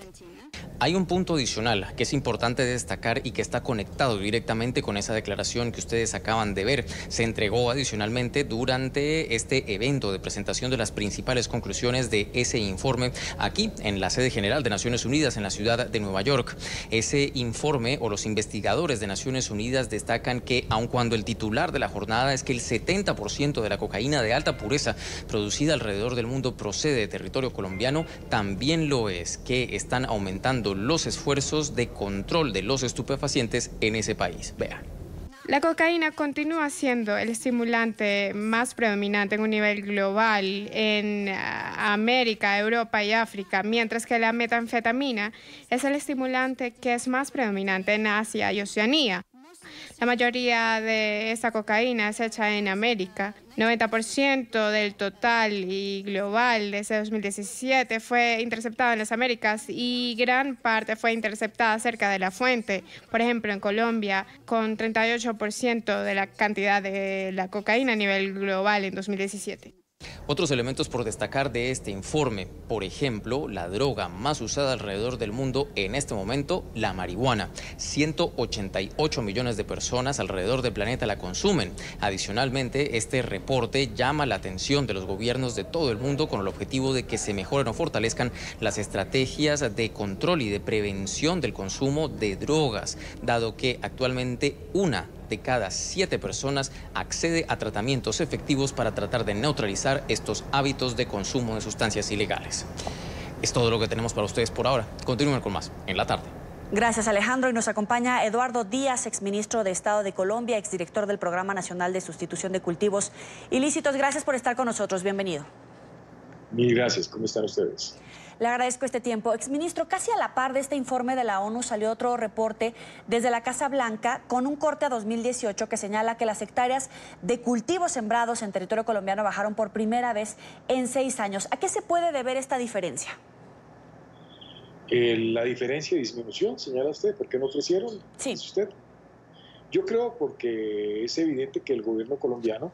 Hay un punto adicional que es importante destacar y que está conectado directamente con esa declaración que ustedes acaban de ver. Se entregó adicionalmente durante este evento de presentación de las principales conclusiones de ese informe aquí en la sede general de Naciones Unidas en la ciudad de Nueva York. Ese informe, o los investigadores de Naciones Unidas, destacan que aun cuando el titular de la jornada es que el 70% de la cocaína de alta pureza producida alrededor del mundo procede de territorio colombiano, también lo es que están aumentando los esfuerzos de control de los estupefacientes en ese país. Vean. La cocaína continúa siendo el estimulante más predominante en un nivel global en América, Europa y África, mientras que la metanfetamina es el estimulante que es más predominante en Asia y Oceanía. La mayoría de esta cocaína es hecha en América. 90% del total y global desde 2017 fue interceptado en las Américas y gran parte fue interceptada cerca de la fuente. Por ejemplo, en Colombia, con 38% de la cantidad de la cocaína a nivel global en 2017. Otros elementos por destacar de este informe, por ejemplo, la droga más usada alrededor del mundo en este momento, la marihuana. 188 millones de personas alrededor del planeta la consumen. Adicionalmente, este reporte llama la atención de los gobiernos de todo el mundo con el objetivo de que se mejoren o fortalezcan las estrategias de control y de prevención del consumo de drogas, dado que actualmente una de cada 7 personas accede a tratamientos efectivos para tratar de neutralizar estos hábitos de consumo de sustancias ilegales. Es todo lo que tenemos para ustedes por ahora. Continúen con más en la tarde. Gracias, Alejandro. Y nos acompaña Eduardo Díaz, exministro de Estado de Colombia, exdirector del Programa Nacional de Sustitución de Cultivos Ilícitos. Gracias por estar con nosotros. Bienvenido. Mil gracias. ¿Cómo están ustedes? Le agradezco este tiempo. Exministro, casi a la par de este informe de la ONU salió otro reporte desde la Casa Blanca con un corte a 2018 que señala que las hectáreas de cultivos sembrados en territorio colombiano bajaron por primera vez en 6 años. ¿A qué se puede deber esta diferencia? La diferencia de disminución, señala usted, ¿por qué no crecieron? Sí. ¿Es usted? Yo creo porque es evidente que el gobierno colombiano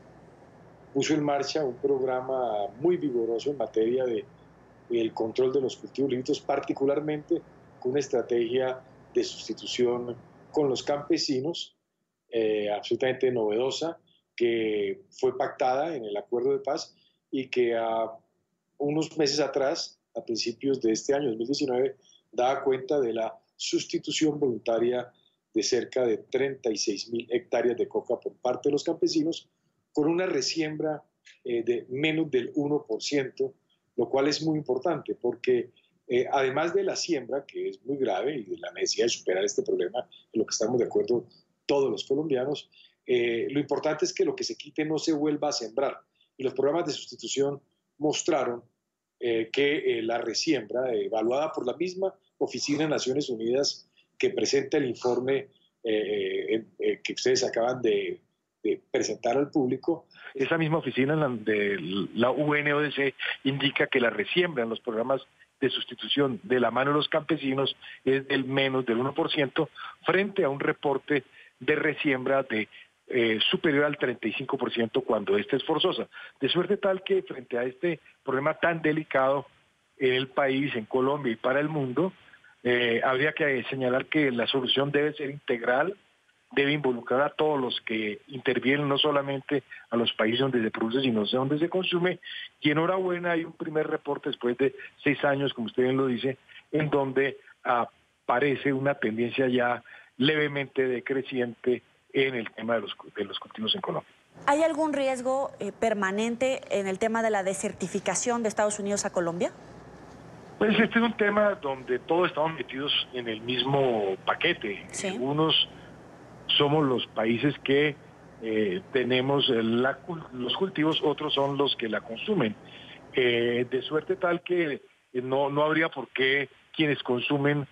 puso en marcha un programa muy vigoroso en materia del control de los cultivos ilícitos, particularmente con una estrategia de sustitución con los campesinos, absolutamente novedosa, que fue pactada en el acuerdo de paz y que unos meses atrás, a principios de este año, 2019, daba cuenta de la sustitución voluntaria de cerca de 36.000 hectáreas de coca por parte de los campesinos, con una resiembra de menos del 1%, lo cual es muy importante porque además de la siembra, que es muy grave, y de la necesidad de superar este problema, en lo que estamos de acuerdo todos los colombianos, lo importante es que lo que se quite no se vuelva a sembrar. Y los programas de sustitución mostraron que la resiembra, evaluada por la misma Oficina de Naciones Unidas que presenta el informe que ustedes acaban de presentar al público, esa misma oficina de la UNODC indica que la resiembra en los programas de sustitución de la mano de los campesinos es del menos del 1% frente a un reporte de resiembra de superior al 35% cuando esta es forzosa. De suerte tal que frente a este problema tan delicado en el país, en Colombia y para el mundo, habría que señalar que la solución debe ser integral, debe involucrar a todos los que intervienen, no solamente a los países donde se produce, sino donde se consume. Y enhorabuena, hay un primer reporte después de 6 años, como usted bien lo dice, en donde aparece una tendencia ya levemente decreciente en el tema de los cultivos en Colombia. ¿Hay algún riesgo permanente en el tema de la desertificación de Estados Unidos a Colombia? Pues este es un tema donde todos estamos metidos en el mismo paquete. Sí. Algunos somos los países que tenemos los cultivos, otros son los que la consumen. De suerte tal que no habría por qué quienes consumen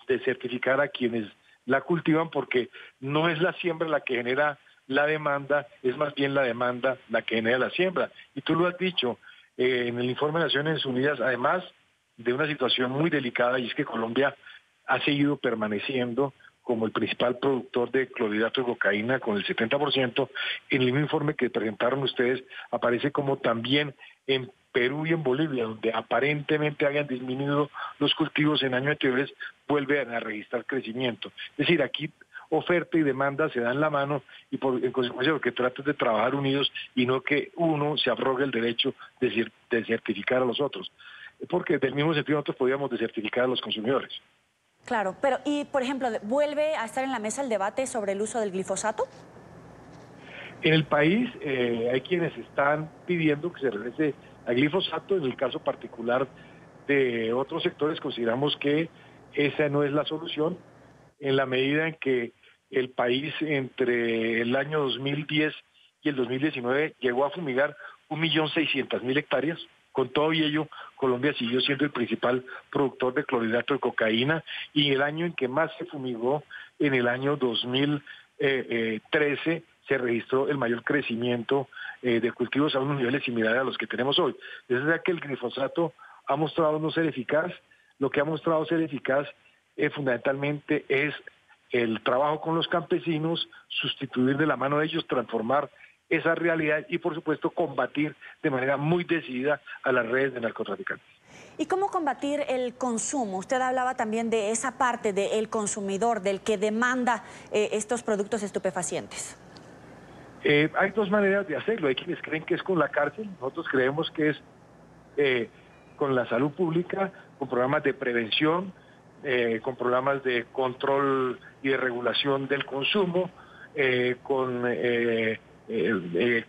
desertificar a quienes la cultivan, porque no es la siembra la que genera la demanda, es más bien la demanda la que genera la siembra. Y tú lo has dicho, en el informe de Naciones Unidas, además de una situación muy delicada, y es que Colombia ha seguido permaneciendo como el principal productor de clorhidrato de cocaína con el 70%, en el mismo informe que presentaron ustedes aparece como también en Perú y en Bolivia, donde aparentemente hayan disminuido los cultivos en años anteriores, vuelven a registrar crecimiento. Es decir, aquí oferta y demanda se dan la mano y en consecuencia lo que trata es de trabajar unidos y no que uno se arrogue el derecho de desertificar a los otros. Porque del mismo sentido nosotros podríamos desertificar a los consumidores. Claro, pero y por ejemplo, ¿vuelve a estar en la mesa el debate sobre el uso del glifosato? En el país hay quienes están pidiendo que se regrese al glifosato. En el caso particular de otros sectores consideramos que esa no es la solución, en la medida en que el país entre el año 2010 y el 2019 llegó a fumigar 1.600.000 hectáreas. Con todo ello, Colombia siguió siendo el principal productor de clorhidrato de cocaína y el año en que más se fumigó, en el año 2013, se registró el mayor crecimiento de cultivos a unos niveles similares a los que tenemos hoy. Es verdad que el glifosato ha mostrado no ser eficaz. Lo que ha mostrado ser eficaz fundamentalmente es el trabajo con los campesinos, sustituir de la mano de ellos, transformar esa realidad y, por supuesto, combatir de manera muy decidida a las redes de narcotraficantes. ¿Y cómo combatir el consumo? Usted hablaba también de esa parte del consumidor, del que demanda estos productos estupefacientes. Hay dos maneras de hacerlo. Hay quienes creen que es con la cárcel, nosotros creemos que es con la salud pública, con programas de prevención, con programas de control y de regulación del consumo, con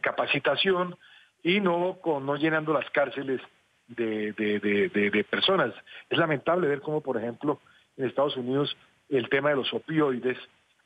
capacitación y no llenando las cárceles de personas. Es lamentable ver cómo, por ejemplo, en Estados Unidos el tema de los opioides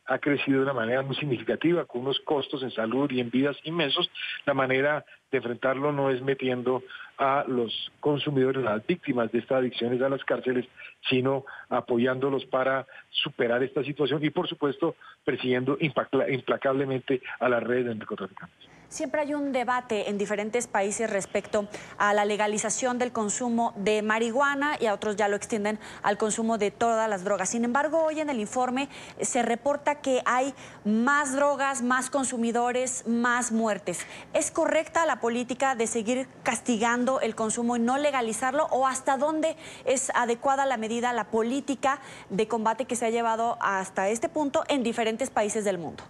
ha crecido de una manera muy significativa, con unos costos en salud y en vidas inmensos. La manera de enfrentarlo no es metiendo a los consumidores, a las víctimas de estas adicciones a las cárceles, sino apoyándolos para superar esta situación y, por supuesto, persiguiendo implacablemente a las redes de narcotraficantes. Siempre hay un debate en diferentes países respecto a la legalización del consumo de marihuana y a otros ya lo extienden al consumo de todas las drogas. Sin embargo, hoy en el informe se reporta que hay más drogas, más consumidores, más muertes. ¿Es correcta la política de seguir castigando el consumo y no legalizarlo? ¿O hasta dónde es adecuada la medida, la política de combate que se ha llevado hasta este punto en diferentes países del mundo?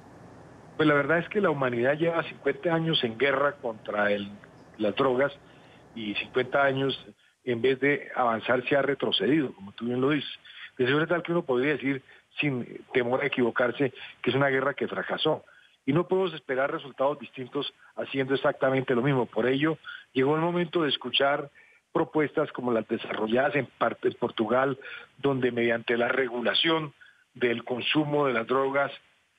Pues la verdad es que la humanidad lleva 50 años en guerra contra las drogas y 50 años, en vez de avanzar, se ha retrocedido, como tú bien lo dices. De seguro tal que uno podría decir, sin temor a equivocarse, que es una guerra que fracasó. Y no podemos esperar resultados distintos haciendo exactamente lo mismo. Por ello, llegó el momento de escuchar propuestas como las desarrolladas en Portugal, donde mediante la regulación del consumo de las drogas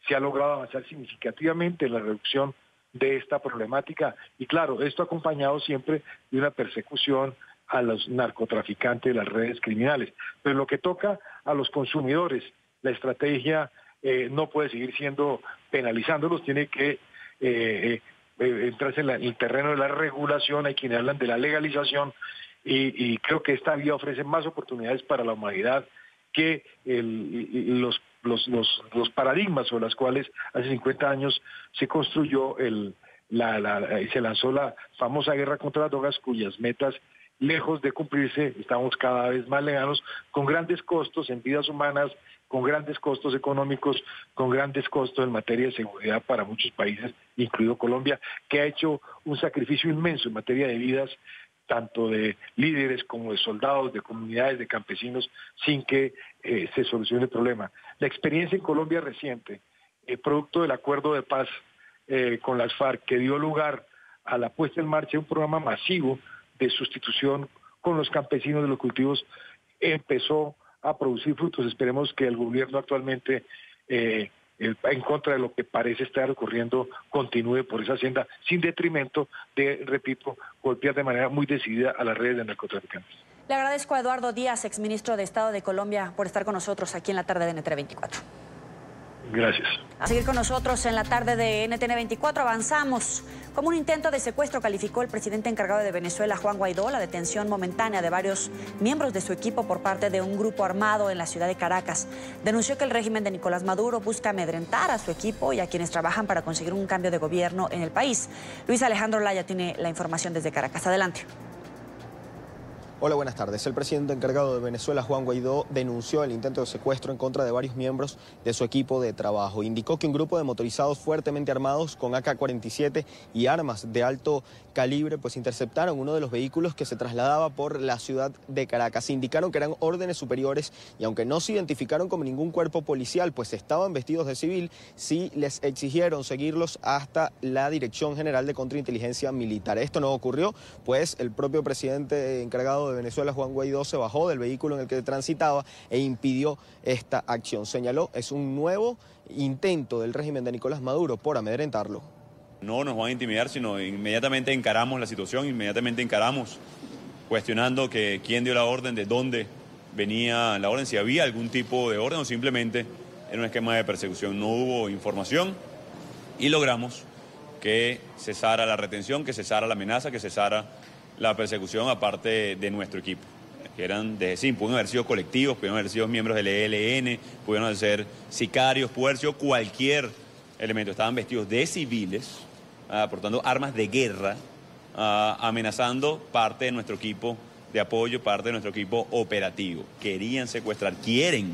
se ha logrado avanzar significativamente en la reducción de esta problemática. Y claro, esto acompañado siempre de una persecución a los narcotraficantes de las redes criminales. Pero lo que toca a los consumidores, la estrategia no puede seguir siendo penalizándolos, tiene que entrarse en el terreno de la regulación. Hay quienes hablan de la legalización y creo que esta vía ofrece más oportunidades para la humanidad que los paradigmas sobre los cuales hace 50 años se construyó y se lanzó la famosa guerra contra las drogas, cuyas metas, lejos de cumplirse, estamos cada vez más lejanos, con grandes costos en vidas humanas, con grandes costos económicos, con grandes costos en materia de seguridad para muchos países, incluido Colombia, que ha hecho un sacrificio inmenso en materia de vidas, tanto de líderes como de soldados, de comunidades, de campesinos, sin que se solucione el problema. La experiencia en Colombia reciente, producto del acuerdo de paz con las FARC, que dio lugar a la puesta en marcha de un programa masivo de sustitución con los campesinos de los cultivos, empezó a producir frutos. Esperemos que el gobierno actualmente, en contra de lo que parece estar ocurriendo, continúe por esa senda, sin detrimento de, repito, golpear de manera muy decidida a las redes de narcotraficantes. Le agradezco a Eduardo Díaz, exministro de Estado de Colombia, por estar con nosotros aquí en la tarde de NTN 24. Gracias. A seguir con nosotros en la tarde de NTN 24, avanzamos. Como un intento de secuestro calificó el presidente encargado de Venezuela, Juan Guaidó, la detención momentánea de varios miembros de su equipo por parte de un grupo armado en la ciudad de Caracas. Denunció que el régimen de Nicolás Maduro busca amedrentar a su equipo y a quienes trabajan para conseguir un cambio de gobierno en el país. Luis Alejandro Laya tiene la información desde Caracas. Adelante. Hola, buenas tardes. El presidente encargado de Venezuela, Juan Guaidó, denunció el intento de secuestro en contra de varios miembros de su equipo de trabajo. Indicó que un grupo de motorizados fuertemente armados con AK-47 y armas de alto calibre pues interceptaron uno de los vehículos que se trasladaba por la ciudad de Caracas. Indicaron que eran órdenes superiores y aunque no se identificaron como ningún cuerpo policial, pues estaban vestidos de civil, sí les exigieron seguirlos hasta la Dirección General de Contrainteligencia Militar. Esto no ocurrió, pues el propio presidente encargado de Venezuela, Juan Guaidó, se bajó del vehículo en el que transitaba e impidió esta acción. Señaló, es un nuevo intento del régimen de Nicolás Maduro por amedrentarlo. No nos van a intimidar, sino inmediatamente encaramos la situación, inmediatamente encaramos cuestionando que quién dio la orden, de dónde venía la orden, si había algún tipo de orden o simplemente era un esquema de persecución. No hubo información y logramos que cesara la retención, que cesara la amenaza, que cesara la persecución aparte de nuestro equipo, que eran de sí, pudieron haber sido colectivos, pudieron haber sido miembros del ELN, pudieron ser sicarios, pudo haber sido cualquier elemento. Estaban vestidos de civiles, portando armas de guerra, amenazando parte de nuestro equipo de apoyo, parte de nuestro equipo operativo. Querían secuestrar, quieren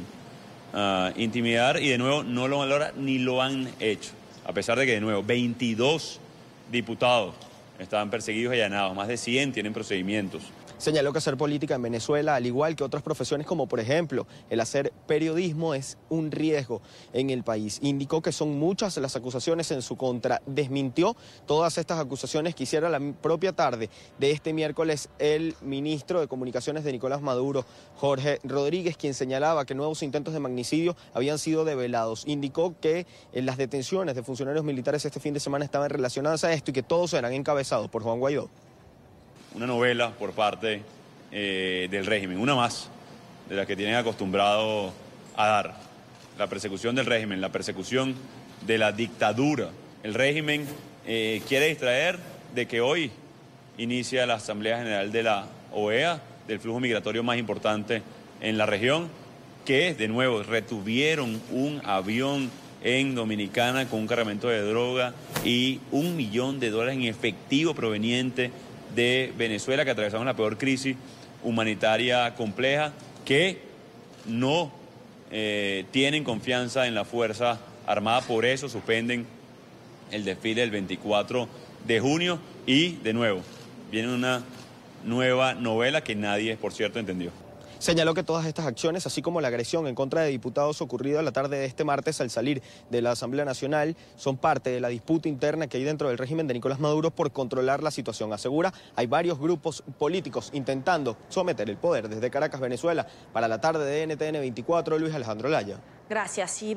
intimidar y de nuevo no lo valoran ni lo han hecho. A pesar de que de nuevo 22 diputados estaban perseguidos y allanados, más de 100 tienen procedimientos. Señaló que hacer política en Venezuela, al igual que otras profesiones como por ejemplo el hacer periodismo, es un riesgo en el país. Indicó que son muchas las acusaciones en su contra. Desmintió todas estas acusaciones que hiciera la propia tarde de este miércoles el ministro de Comunicaciones de Nicolás Maduro, Jorge Rodríguez, quien señalaba que nuevos intentos de magnicidio habían sido develados. Indicó que las detenciones de funcionarios militares este fin de semana estaban relacionadas a esto y que todos eran encabezados por Juan Guaidó. Una novela por parte del régimen, una más de las que tienen acostumbrado a dar. La persecución del régimen, la persecución de la dictadura. El régimen quiere distraer de que hoy inicia la Asamblea General de la OEA, del flujo migratorio más importante en la región, que de nuevo retuvieron un avión en Dominicana con un cargamento de droga y $1 millón en efectivo proveniente de Venezuela, que atravesamos la peor crisis humanitaria compleja, que no tienen confianza en la Fuerza Armada, por eso suspenden el desfile del 24 de junio y, de nuevo, viene una nueva novela que nadie, por cierto, entendió. Señaló que todas estas acciones, así como la agresión en contra de diputados ocurrida la tarde de este martes al salir de la Asamblea Nacional, son parte de la disputa interna que hay dentro del régimen de Nicolás Maduro por controlar la situación. Asegura, hay varios grupos políticos intentando someter el poder. Desde Caracas, Venezuela, para la tarde de NTN 24, Luis Alejandro Laya. Gracias. Y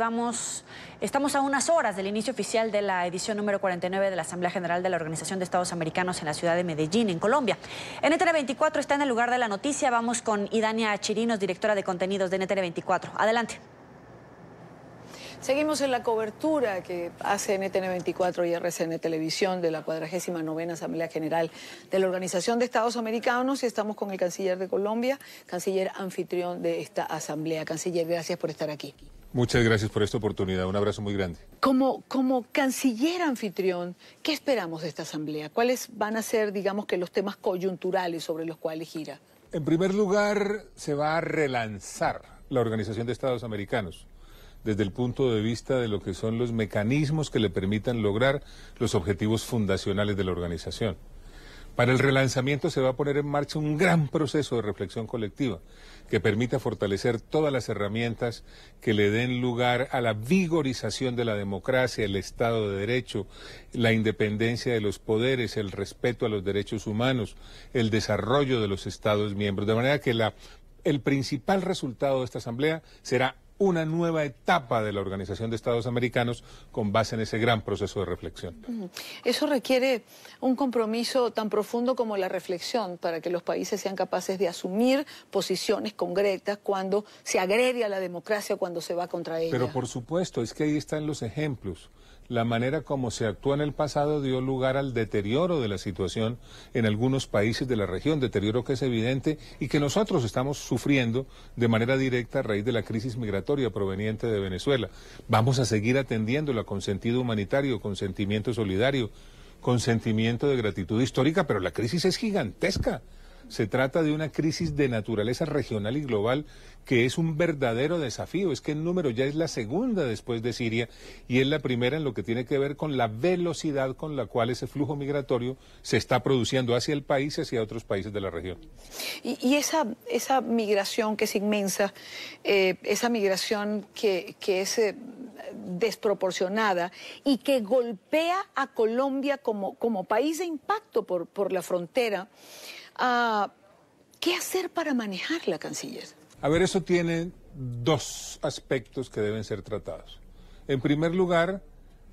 estamos a unas horas del inicio oficial de la edición número 49 de la Asamblea General de la Organización de Estados Americanos en la ciudad de Medellín, en Colombia. NTN 24 está en el lugar de la noticia. Vamos con Idania Chirinos, directora de contenidos de NTN 24. Adelante. Seguimos en la cobertura que hace NTN 24 y RCN Televisión de la 49ª Asamblea General de la Organización de Estados Americanos y estamos con el canciller de Colombia, canciller anfitrión de esta asamblea. Canciller, gracias por estar aquí. Muchas gracias por esta oportunidad, un abrazo muy grande. Como canciller anfitrión, ¿qué esperamos de esta asamblea? ¿Cuáles van a ser, digamos, que los temas coyunturales sobre los cuales gira? En primer lugar, se va a relanzar la Organización de Estados Americanos desde el punto de vista de lo que son los mecanismos que le permitan lograr los objetivos fundacionales de la organización. Para el relanzamiento se va a poner en marcha un gran proceso de reflexión colectiva que permita fortalecer todas las herramientas que le den lugar a la vigorización de la democracia, el Estado de Derecho, la independencia de los poderes, el respeto a los derechos humanos, el desarrollo de los Estados miembros. De manera que el principal resultado de esta asamblea será una nueva etapa de la Organización de Estados Americanos con base en ese gran proceso de reflexión. Eso requiere un compromiso tan profundo como la reflexión para que los países sean capaces de asumir posiciones concretas cuando se agrede a la democracia, cuando se va contra ella. Pero por supuesto, es que ahí están los ejemplos. La manera como se actuó en el pasado dio lugar al deterioro de la situación en algunos países de la región, deterioro que es evidente y que nosotros estamos sufriendo de manera directa a raíz de la crisis migratoria proveniente de Venezuela. Vamos a seguir atendiéndola con sentido humanitario, con sentimiento solidario, con sentimiento de gratitud histórica, pero la crisis es gigantesca. Se trata de una crisis de naturaleza regional y global que es un verdadero desafío. Es que el número ya es la segunda después de Siria y es la primera en lo que tiene que ver con la velocidad con la cual ese flujo migratorio se está produciendo hacia el país y hacia otros países de la región. Y esa migración que es inmensa, esa migración que es desproporcionada y que golpea a Colombia como país de impacto por la frontera, ¿qué hacer para manejarla, canciller? A ver, eso tiene dos aspectos que deben ser tratados. En primer lugar,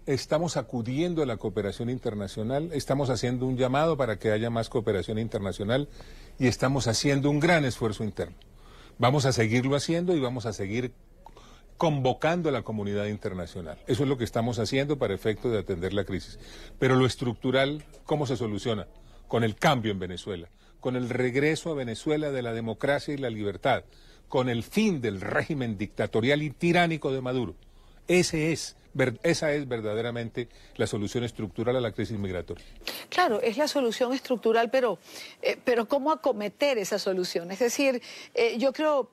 estamos acudiendo a la cooperación internacional, estamos haciendo un llamado para que haya más cooperación internacional y estamos haciendo un gran esfuerzo interno. Vamos a seguirlo haciendo y vamos a seguir convocando a la comunidad internacional. Eso es lo que estamos haciendo para efecto de atender la crisis. Pero lo estructural, ¿cómo se soluciona? Con el cambio en Venezuela, con el regreso a Venezuela de la democracia y la libertad, con el fin del régimen dictatorial y tiránico de Maduro. Esa es verdaderamente la solución estructural a la crisis migratoria. Claro, es la solución estructural, pero ¿cómo acometer esa solución? Es decir, yo creo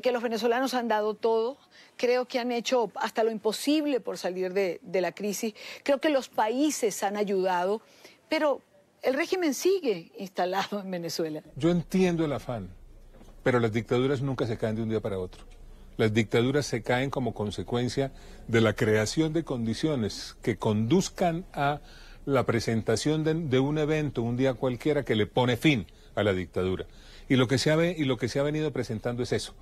que los venezolanos han dado todo, creo que han hecho hasta lo imposible por salir de la crisis, creo que los países han ayudado, pero el régimen sigue instalado en Venezuela. Yo entiendo el afán, pero las dictaduras nunca se caen de un día para otro. Las dictaduras se caen como consecuencia de la creación de condiciones que conduzcan a la presentación de un evento, un día cualquiera, que le pone fin a la dictadura. Y lo que se ha venido presentando es eso.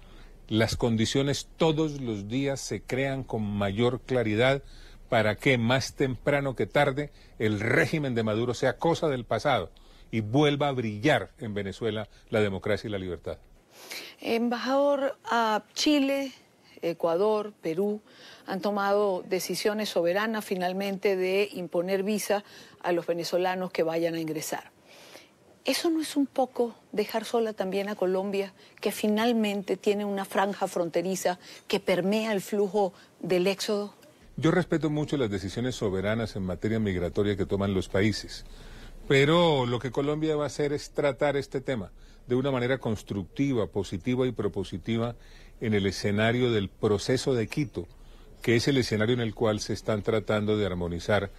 Las condiciones todos los días se crean con mayor claridad para que más temprano que tarde el régimen de Maduro sea cosa del pasado y vuelva a brillar en Venezuela la democracia y la libertad. Embajador, a Chile, Ecuador, Perú han tomado decisiones soberanas finalmente de imponer visa a los venezolanos que vayan a ingresar. ¿Eso no es un poco dejar sola también a Colombia, que finalmente tiene una franja fronteriza que permea el flujo del éxodo? Yo respeto mucho las decisiones soberanas en materia migratoria que toman los países, pero lo que Colombia va a hacer es tratar este tema de una manera constructiva, positiva y propositiva en el escenario del proceso de Quito, que es el escenario en el cual se están tratando de armonizar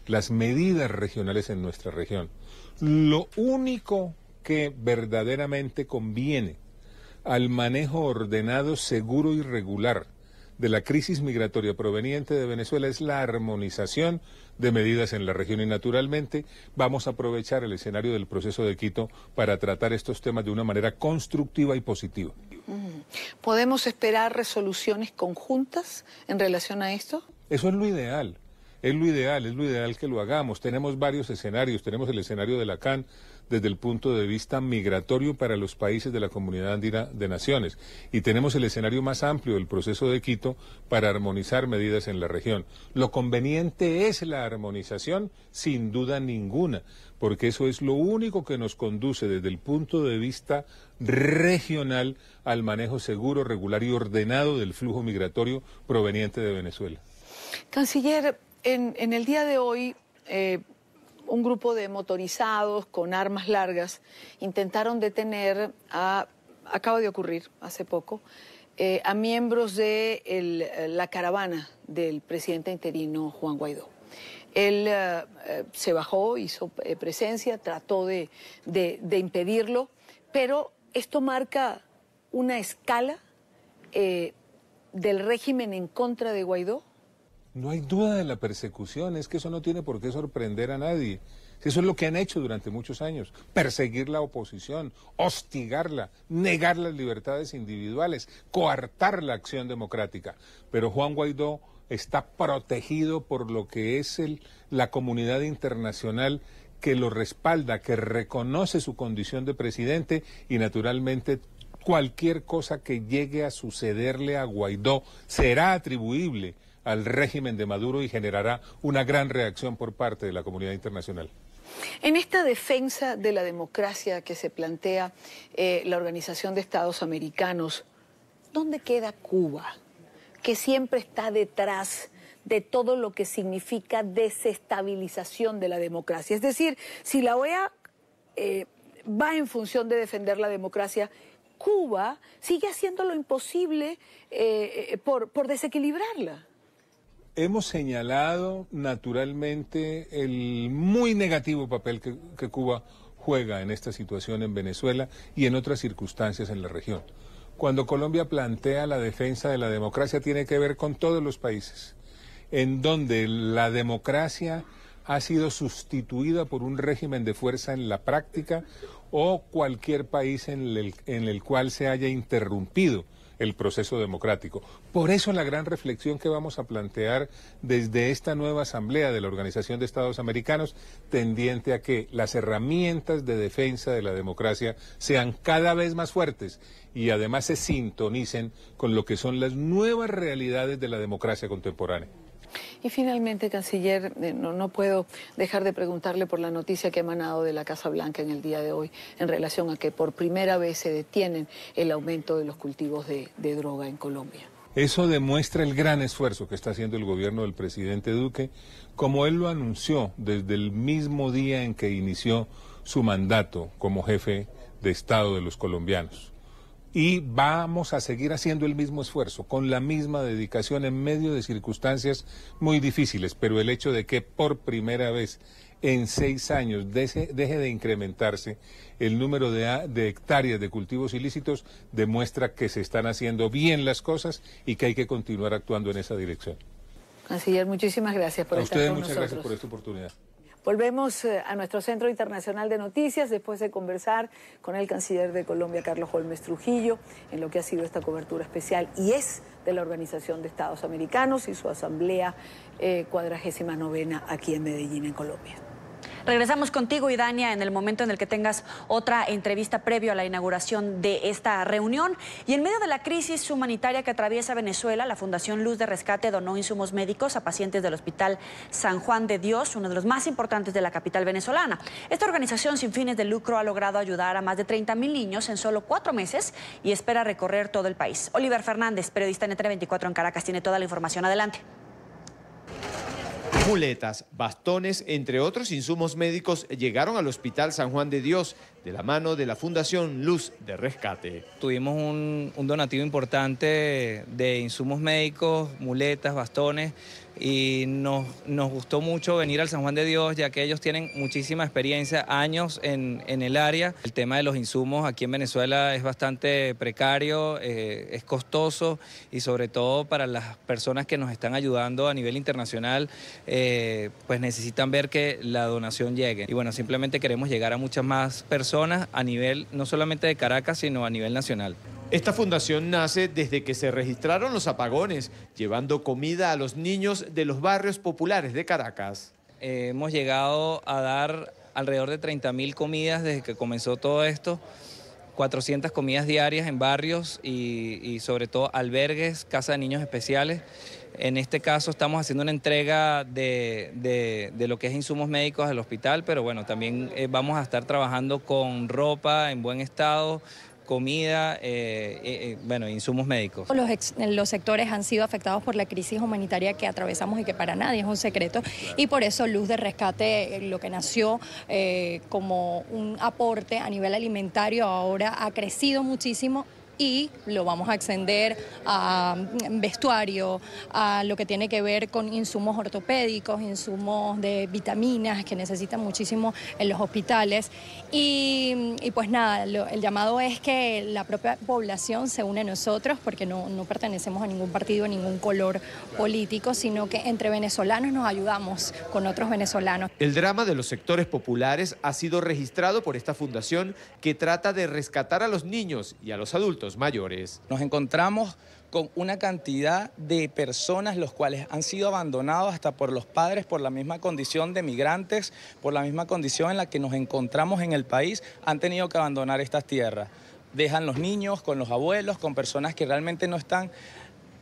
las medidas regionales en nuestra región. Lo único que verdaderamente conviene al manejo ordenado, seguro y regular de la crisis migratoria proveniente de Venezuela es la armonización de medidas en la región y naturalmente vamos a aprovechar el escenario del proceso de Quito para tratar estos temas de una manera constructiva y positiva. ¿Podemos esperar resoluciones conjuntas en relación a esto? Eso es lo ideal. Es lo ideal que lo hagamos. Tenemos varios escenarios. Tenemos el escenario de la CAN desde el punto de vista migratorio para los países de la Comunidad Andina de Naciones. Y tenemos el escenario más amplio del proceso de Quito para armonizar medidas en la región. Lo conveniente es la armonización, sin duda ninguna, porque eso es lo único que nos conduce desde el punto de vista regional al manejo seguro, regular y ordenado del flujo migratorio proveniente de Venezuela. Canciller, en el día de hoy, un grupo de motorizados con armas largas intentaron detener, acaba de ocurrir hace poco, a miembros de la caravana del presidente interino Juan Guaidó. Él se bajó, hizo presencia, trató de impedirlo, pero esto marca una escala del régimen en contra de Guaidó. No hay duda de la persecución, es que eso no tiene por qué sorprender a nadie. Eso es lo que han hecho durante muchos años, perseguir la oposición, hostigarla, negar las libertades individuales, coartar la acción democrática. Pero Juan Guaidó está protegido por lo que es la comunidad internacional que lo respalda, que reconoce su condición de presidente y naturalmente cualquier cosa que llegue a sucederle a Guaidó será atribuible al régimen de Maduro y generará una gran reacción por parte de la comunidad internacional. En esta defensa de la democracia que se plantea la Organización de Estados Americanos, ¿dónde queda Cuba? Que siempre está detrás de todo lo que significa desestabilización de la democracia. Es decir, si la OEA va en función de defender la democracia, Cuba sigue haciendo lo imposible por desequilibrarla. Hemos señalado naturalmente el muy negativo papel que Cuba juega en esta situación en Venezuela y en otras circunstancias en la región. Cuando Colombia plantea la defensa de la democracia tiene que ver con todos los países, en donde la democracia ha sido sustituida por un régimen de fuerza en la práctica o cualquier país en el cual se haya interrumpido el proceso democrático. Por eso la gran reflexión que vamos a plantear desde esta nueva asamblea de la Organización de Estados Americanos, tendiente a que las herramientas de defensa de la democracia sean cada vez más fuertes y además se sintonicen con lo que son las nuevas realidades de la democracia contemporánea. Y finalmente, canciller, no puedo dejar de preguntarle por la noticia que ha emanado de la Casa Blanca en el día de hoy en relación a que por primera vez se detienen el aumento de los cultivos de droga en Colombia. Eso demuestra el gran esfuerzo que está haciendo el gobierno del presidente Duque, como él lo anunció desde el mismo día en que inició su mandato como jefe de Estado de los colombianos. Y vamos a seguir haciendo el mismo esfuerzo, con la misma dedicación en medio de circunstancias muy difíciles, pero el hecho de que por primera vez en 6 años deje de incrementarse el número de hectáreas de cultivos ilícitos, demuestra que se están haciendo bien las cosas y que hay que continuar actuando en esa dirección. Canciller, muchísimas gracias por estar con nosotros. A ustedes muchas gracias por esta oportunidad. Volvemos a nuestro Centro Internacional de Noticias después de conversar con el canciller de Colombia, Carlos Holmes Trujillo, en lo que ha sido esta cobertura especial y es de la Organización de Estados Americanos y su asamblea 49ª aquí en Medellín, en Colombia. Regresamos contigo, Idania, en el momento en el que tengas otra entrevista previo a la inauguración de esta reunión. Y en medio de la crisis humanitaria que atraviesa Venezuela, la Fundación Luz de Rescate donó insumos médicos a pacientes del Hospital San Juan de Dios, uno de los más importantes de la capital venezolana. Esta organización sin fines de lucro ha logrado ayudar a más de 30.000 niños en solo 4 meses y espera recorrer todo el país. Oliver Fernández, periodista en NTN24 en Caracas, tiene toda la información. Adelante. Muletas, bastones, entre otros insumos médicos llegaron al Hospital San Juan de Dios de la mano de la Fundación Luz de Rescate. Tuvimos un donativo importante de insumos médicos, muletas, bastones, y nos gustó mucho venir al San Juan de Dios, ya que ellos tienen muchísima experiencia, años en el área. El tema de los insumos aquí en Venezuela es bastante precario, es costoso y sobre todo para las personas que nos están ayudando a nivel internacional, pues necesitan ver que la donación llegue. Y bueno, simplemente queremos llegar a muchas más personas a nivel no solamente de Caracas, sino a nivel nacional. Esta fundación nace desde que se registraron los apagones, llevando comida a los niños de los barrios populares de Caracas. Hemos llegado a dar alrededor de 30.000 comidas desde que comenzó todo esto, 400 comidas diarias en barrios y sobre todo albergues, casas de niños especiales. En este caso estamos haciendo una entrega de lo que es insumos médicos al hospital, pero bueno, también vamos a estar trabajando con ropa en buen estado, comida, bueno, insumos médicos. Los sectores han sido afectados por la crisis humanitaria que atravesamos y que para nadie es un secreto, y por eso Luz de Rescate, lo que nació como un aporte a nivel alimentario, ahora ha crecido muchísimo y lo vamos a extender a vestuario, a lo que tiene que ver con insumos ortopédicos, insumos de vitaminas que necesitan muchísimo en los hospitales. Y pues nada, el llamado es que la propia población se une a nosotros, porque no pertenecemos a ningún partido, a ningún color político, sino que entre venezolanos nos ayudamos con otros venezolanos. El drama de los sectores populares ha sido registrado por esta fundación que trata de rescatar a los niños y a los adultos mayores. Nos encontramos con una cantidad de personas los cuales han sido abandonados hasta por los padres por la misma condición de migrantes, por la misma condición en la que nos encontramos en el país, han tenido que abandonar estas tierras. Dejan los niños con los abuelos, con personas que realmente no están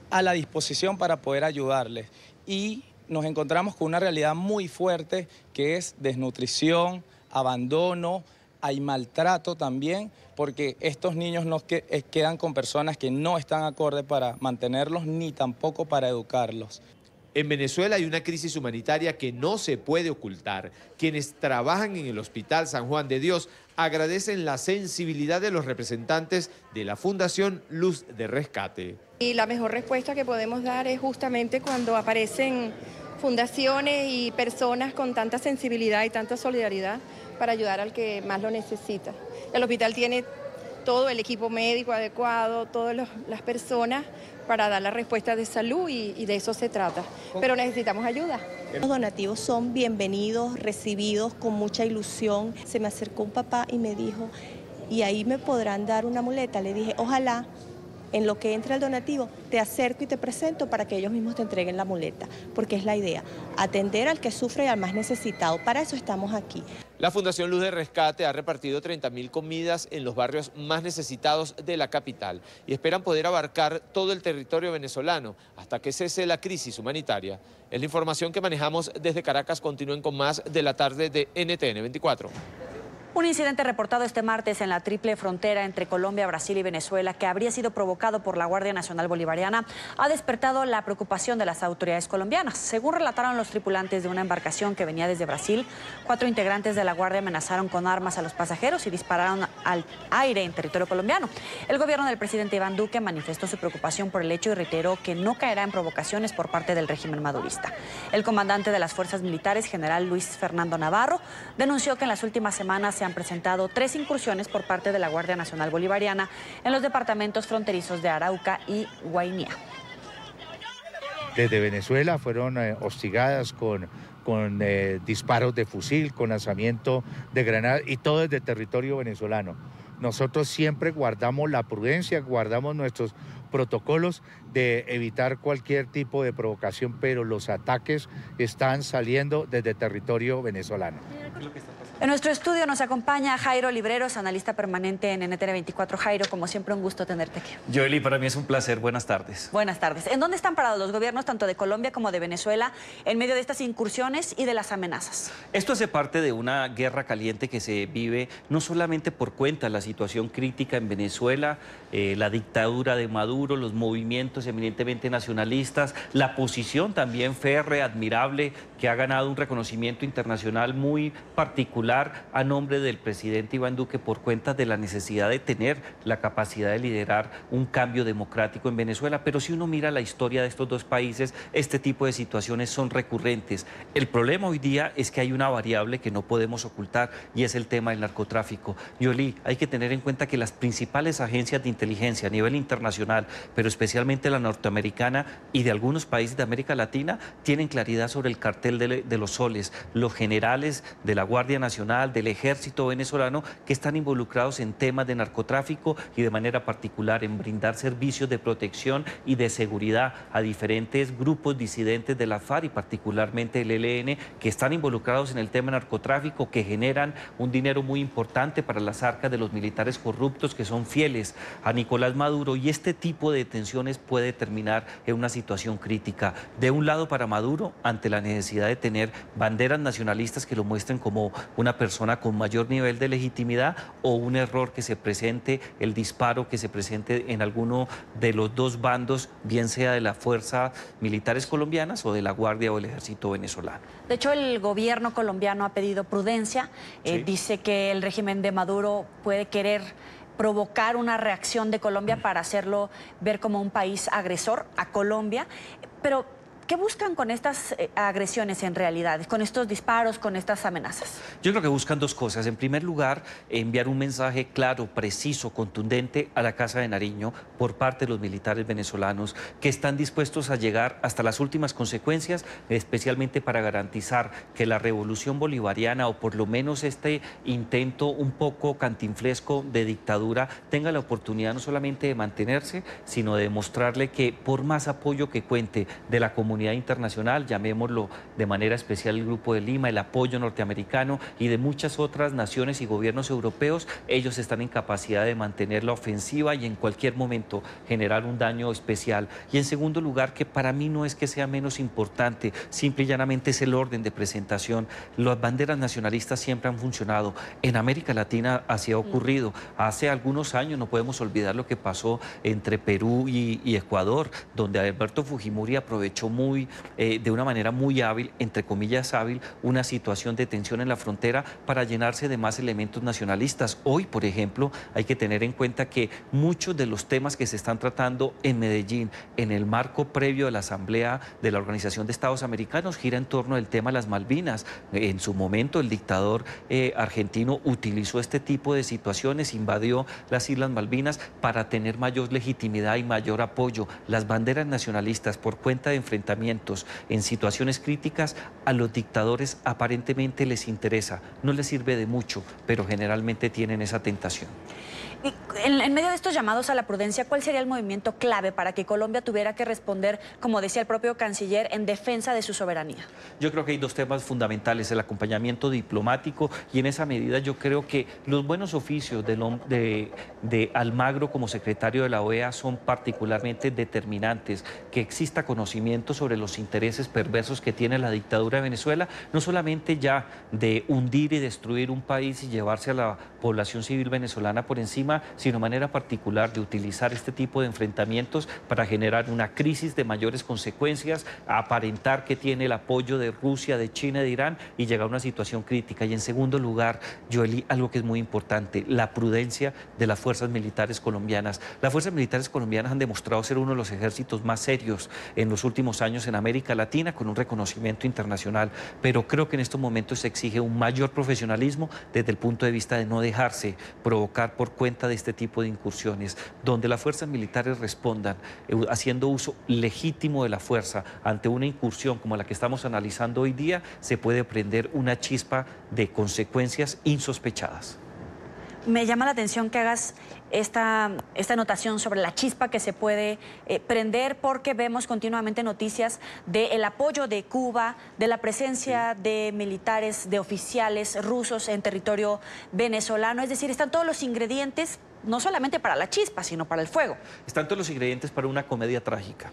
a la disposición para poder ayudarles. Y nos encontramos con una realidad muy fuerte que es desnutrición, abandono, hay maltrato también, porque estos niños quedan con personas que no están acorde para mantenerlos ni tampoco para educarlos. En Venezuela hay una crisis humanitaria que no se puede ocultar. Quienes trabajan en el Hospital San Juan de Dios agradecen la sensibilidad de los representantes de la Fundación Luz de Rescate. Y la mejor respuesta que podemos dar es justamente cuando aparecen fundaciones y personas con tanta sensibilidad y tanta solidaridad para ayudar al que más lo necesita. El hospital tiene todo el equipo médico adecuado, todas las personas para dar la respuesta de salud y de eso se trata. Pero necesitamos ayuda. Los donativos son bienvenidos, recibidos con mucha ilusión. Se me acercó un papá y me dijo, ¿y ahí me podrán dar una muleta? Le dije, ojalá. En lo que entra el donativo, te acerco y te presento para que ellos mismos te entreguen la muleta, porque es la idea, atender al que sufre y al más necesitado. Para eso estamos aquí. La Fundación Luz de Rescate ha repartido 30.000 comidas en los barrios más necesitados de la capital y esperan poder abarcar todo el territorio venezolano hasta que cese la crisis humanitaria. Es la información que manejamos desde Caracas. Continúen con más de la tarde de NTN 24. Un incidente reportado este martes en la triple frontera entre Colombia, Brasil y Venezuela, que habría sido provocado por la Guardia Nacional Bolivariana, ha despertado la preocupación de las autoridades colombianas. Según relataron los tripulantes de una embarcación que venía desde Brasil, 4 integrantes de la Guardia amenazaron con armas a los pasajeros y dispararon al aire en territorio colombiano. El gobierno del presidente Iván Duque manifestó su preocupación por el hecho y reiteró que no caerá en provocaciones por parte del régimen madurista. El comandante de las fuerzas militares, general Luis Fernando Navarro, denunció que en las últimas semanas se han presentado 3 incursiones por parte de la Guardia Nacional Bolivariana en los departamentos fronterizos de Arauca y Guainía. Desde Venezuela fueron hostigadas con disparos de fusil, con lanzamiento de granadas y todo desde territorio venezolano. Nosotros siempre guardamos la prudencia, guardamos nuestros protocolos de evitar cualquier tipo de provocación, pero los ataques están saliendo desde territorio venezolano. En nuestro estudio nos acompaña Jairo Libreros, analista permanente en NTN 24. Jairo, como siempre, un gusto tenerte aquí. Joely, para mí es un placer. Buenas tardes. Buenas tardes. ¿En dónde están parados los gobiernos, tanto de Colombia como de Venezuela, en medio de estas incursiones y de las amenazas? Esto hace parte de una guerra caliente que se vive no solamente por cuenta de la situación crítica en Venezuela, la dictadura de Maduro, los movimientos eminentemente nacionalistas, la posición también férrea, admirable, que ha ganado un reconocimiento internacional muy particular a nombre del presidente Iván Duque por cuenta de la necesidad de tener la capacidad de liderar un cambio democrático en Venezuela. Pero si uno mira la historia de estos dos países, este tipo de situaciones son recurrentes. El problema hoy día es que hay una variable que no podemos ocultar y es el tema del narcotráfico. Joely, hay que tener en cuenta que las principales agencias de inteligencia a nivel internacional, pero especialmente la norteamericana y de algunos países de América Latina, tienen claridad sobre el cartel de los soles, los generales de la Guardia Nacional, del Ejército venezolano, que están involucrados en temas de narcotráfico y de manera particular en brindar servicios de protección y de seguridad a diferentes grupos disidentes de la FARC y particularmente el ELN, que están involucrados en el tema narcotráfico, que generan un dinero muy importante para las arcas de los militares corruptos que son fieles a Nicolás Maduro, y este tipo de detenciones puede terminar en una situación crítica. De un lado, para Maduro, ante la necesidad de tener banderas nacionalistas que lo muestren como una persona con mayor nivel de legitimidad, o un error que se presente, el disparo que se presente en alguno de los dos bandos, bien sea de las fuerzas militares colombianas o de la Guardia o el Ejército venezolano. De hecho, el gobierno colombiano ha pedido prudencia. Sí. Dice que el régimen de Maduro puede querer provocar una reacción de Colombia para hacerlo ver como un país agresor a Colombia. Pero ¿qué buscan con estas agresiones en realidad, con estos disparos, con estas amenazas? Yo creo que buscan dos cosas. En primer lugar, enviar un mensaje claro, preciso, contundente a la Casa de Nariño por parte de los militares venezolanos, que están dispuestos a llegar hasta las últimas consecuencias, especialmente para garantizar que la revolución bolivariana, o por lo menos este intento un poco cantinflesco de dictadura, tenga la oportunidad no solamente de mantenerse, sino de demostrarle que por más apoyo que cuente de la comunidad internacional, llamémoslo de manera especial el Grupo de Lima, el apoyo norteamericano y de muchas otras naciones y gobiernos europeos, ellos están en capacidad de mantener la ofensiva y en cualquier momento generar un daño especial. Y en segundo lugar, que para mí no es que sea menos importante, simple y llanamente es el orden de presentación. Las banderas nacionalistas siempre han funcionado. En América Latina así ha ocurrido. Hace algunos años no podemos olvidar lo que pasó entre Perú y Ecuador, donde Alberto Fujimori aprovechó de una manera muy hábil, entre comillas hábil, una situación de tensión en la frontera para llenarse de más elementos nacionalistas. Hoy, por ejemplo, hay que tener en cuenta que muchos de los temas que se están tratando en Medellín, en el marco previo de la Asamblea de la Organización de Estados Americanos, gira en torno del tema de las Malvinas. En su momento, el dictador argentino utilizó este tipo de situaciones, invadió las Islas Malvinas para tener mayor legitimidad y mayor apoyo. Las banderas nacionalistas, por cuenta de enfrentamientos en situaciones críticas, a los dictadores aparentemente les interesa, no les sirve de mucho, pero generalmente tienen esa tentación. En medio de estos llamados a la prudencia, ¿cuál sería el movimiento clave para que Colombia tuviera que responder, como decía el propio canciller, en defensa de su soberanía? Yo creo que hay dos temas fundamentales, el acompañamiento diplomático, y en esa medida yo creo que los buenos oficios de Almagro como secretario de la OEA son particularmente determinantes, que exista conocimiento sobre los intereses perversos que tiene la dictadura de Venezuela, no solamente ya de hundir y destruir un país y llevarse a la población civil venezolana por encima, sino de manera particular de utilizar este tipo de enfrentamientos para generar una crisis de mayores consecuencias, aparentar que tiene el apoyo de Rusia, de China, de Irán y llegar a una situación crítica. Y en segundo lugar, Joely, algo que es muy importante, la prudencia de las fuerzas militares colombianas. Las fuerzas militares colombianas han demostrado ser uno de los ejércitos más serios en los últimos años en América Latina, con un reconocimiento internacional, pero creo que en estos momentos se exige un mayor profesionalismo desde el punto de vista de no dejarse provocar por cuenta de este tipo de incursiones, donde las fuerzas militares respondan haciendo uso legítimo de la fuerza ante una incursión como la que estamos analizando hoy día, se puede prender una chispa de consecuencias insospechadas. Me llama la atención que hagas esta anotación sobre la chispa que se puede prender, porque vemos continuamente noticias del apoyo de Cuba, de la presencia de militares, de oficiales rusos en territorio venezolano. Es decir, están todos los ingredientes, no solamente para la chispa, sino para el fuego. Están todos los ingredientes para una comedia trágica.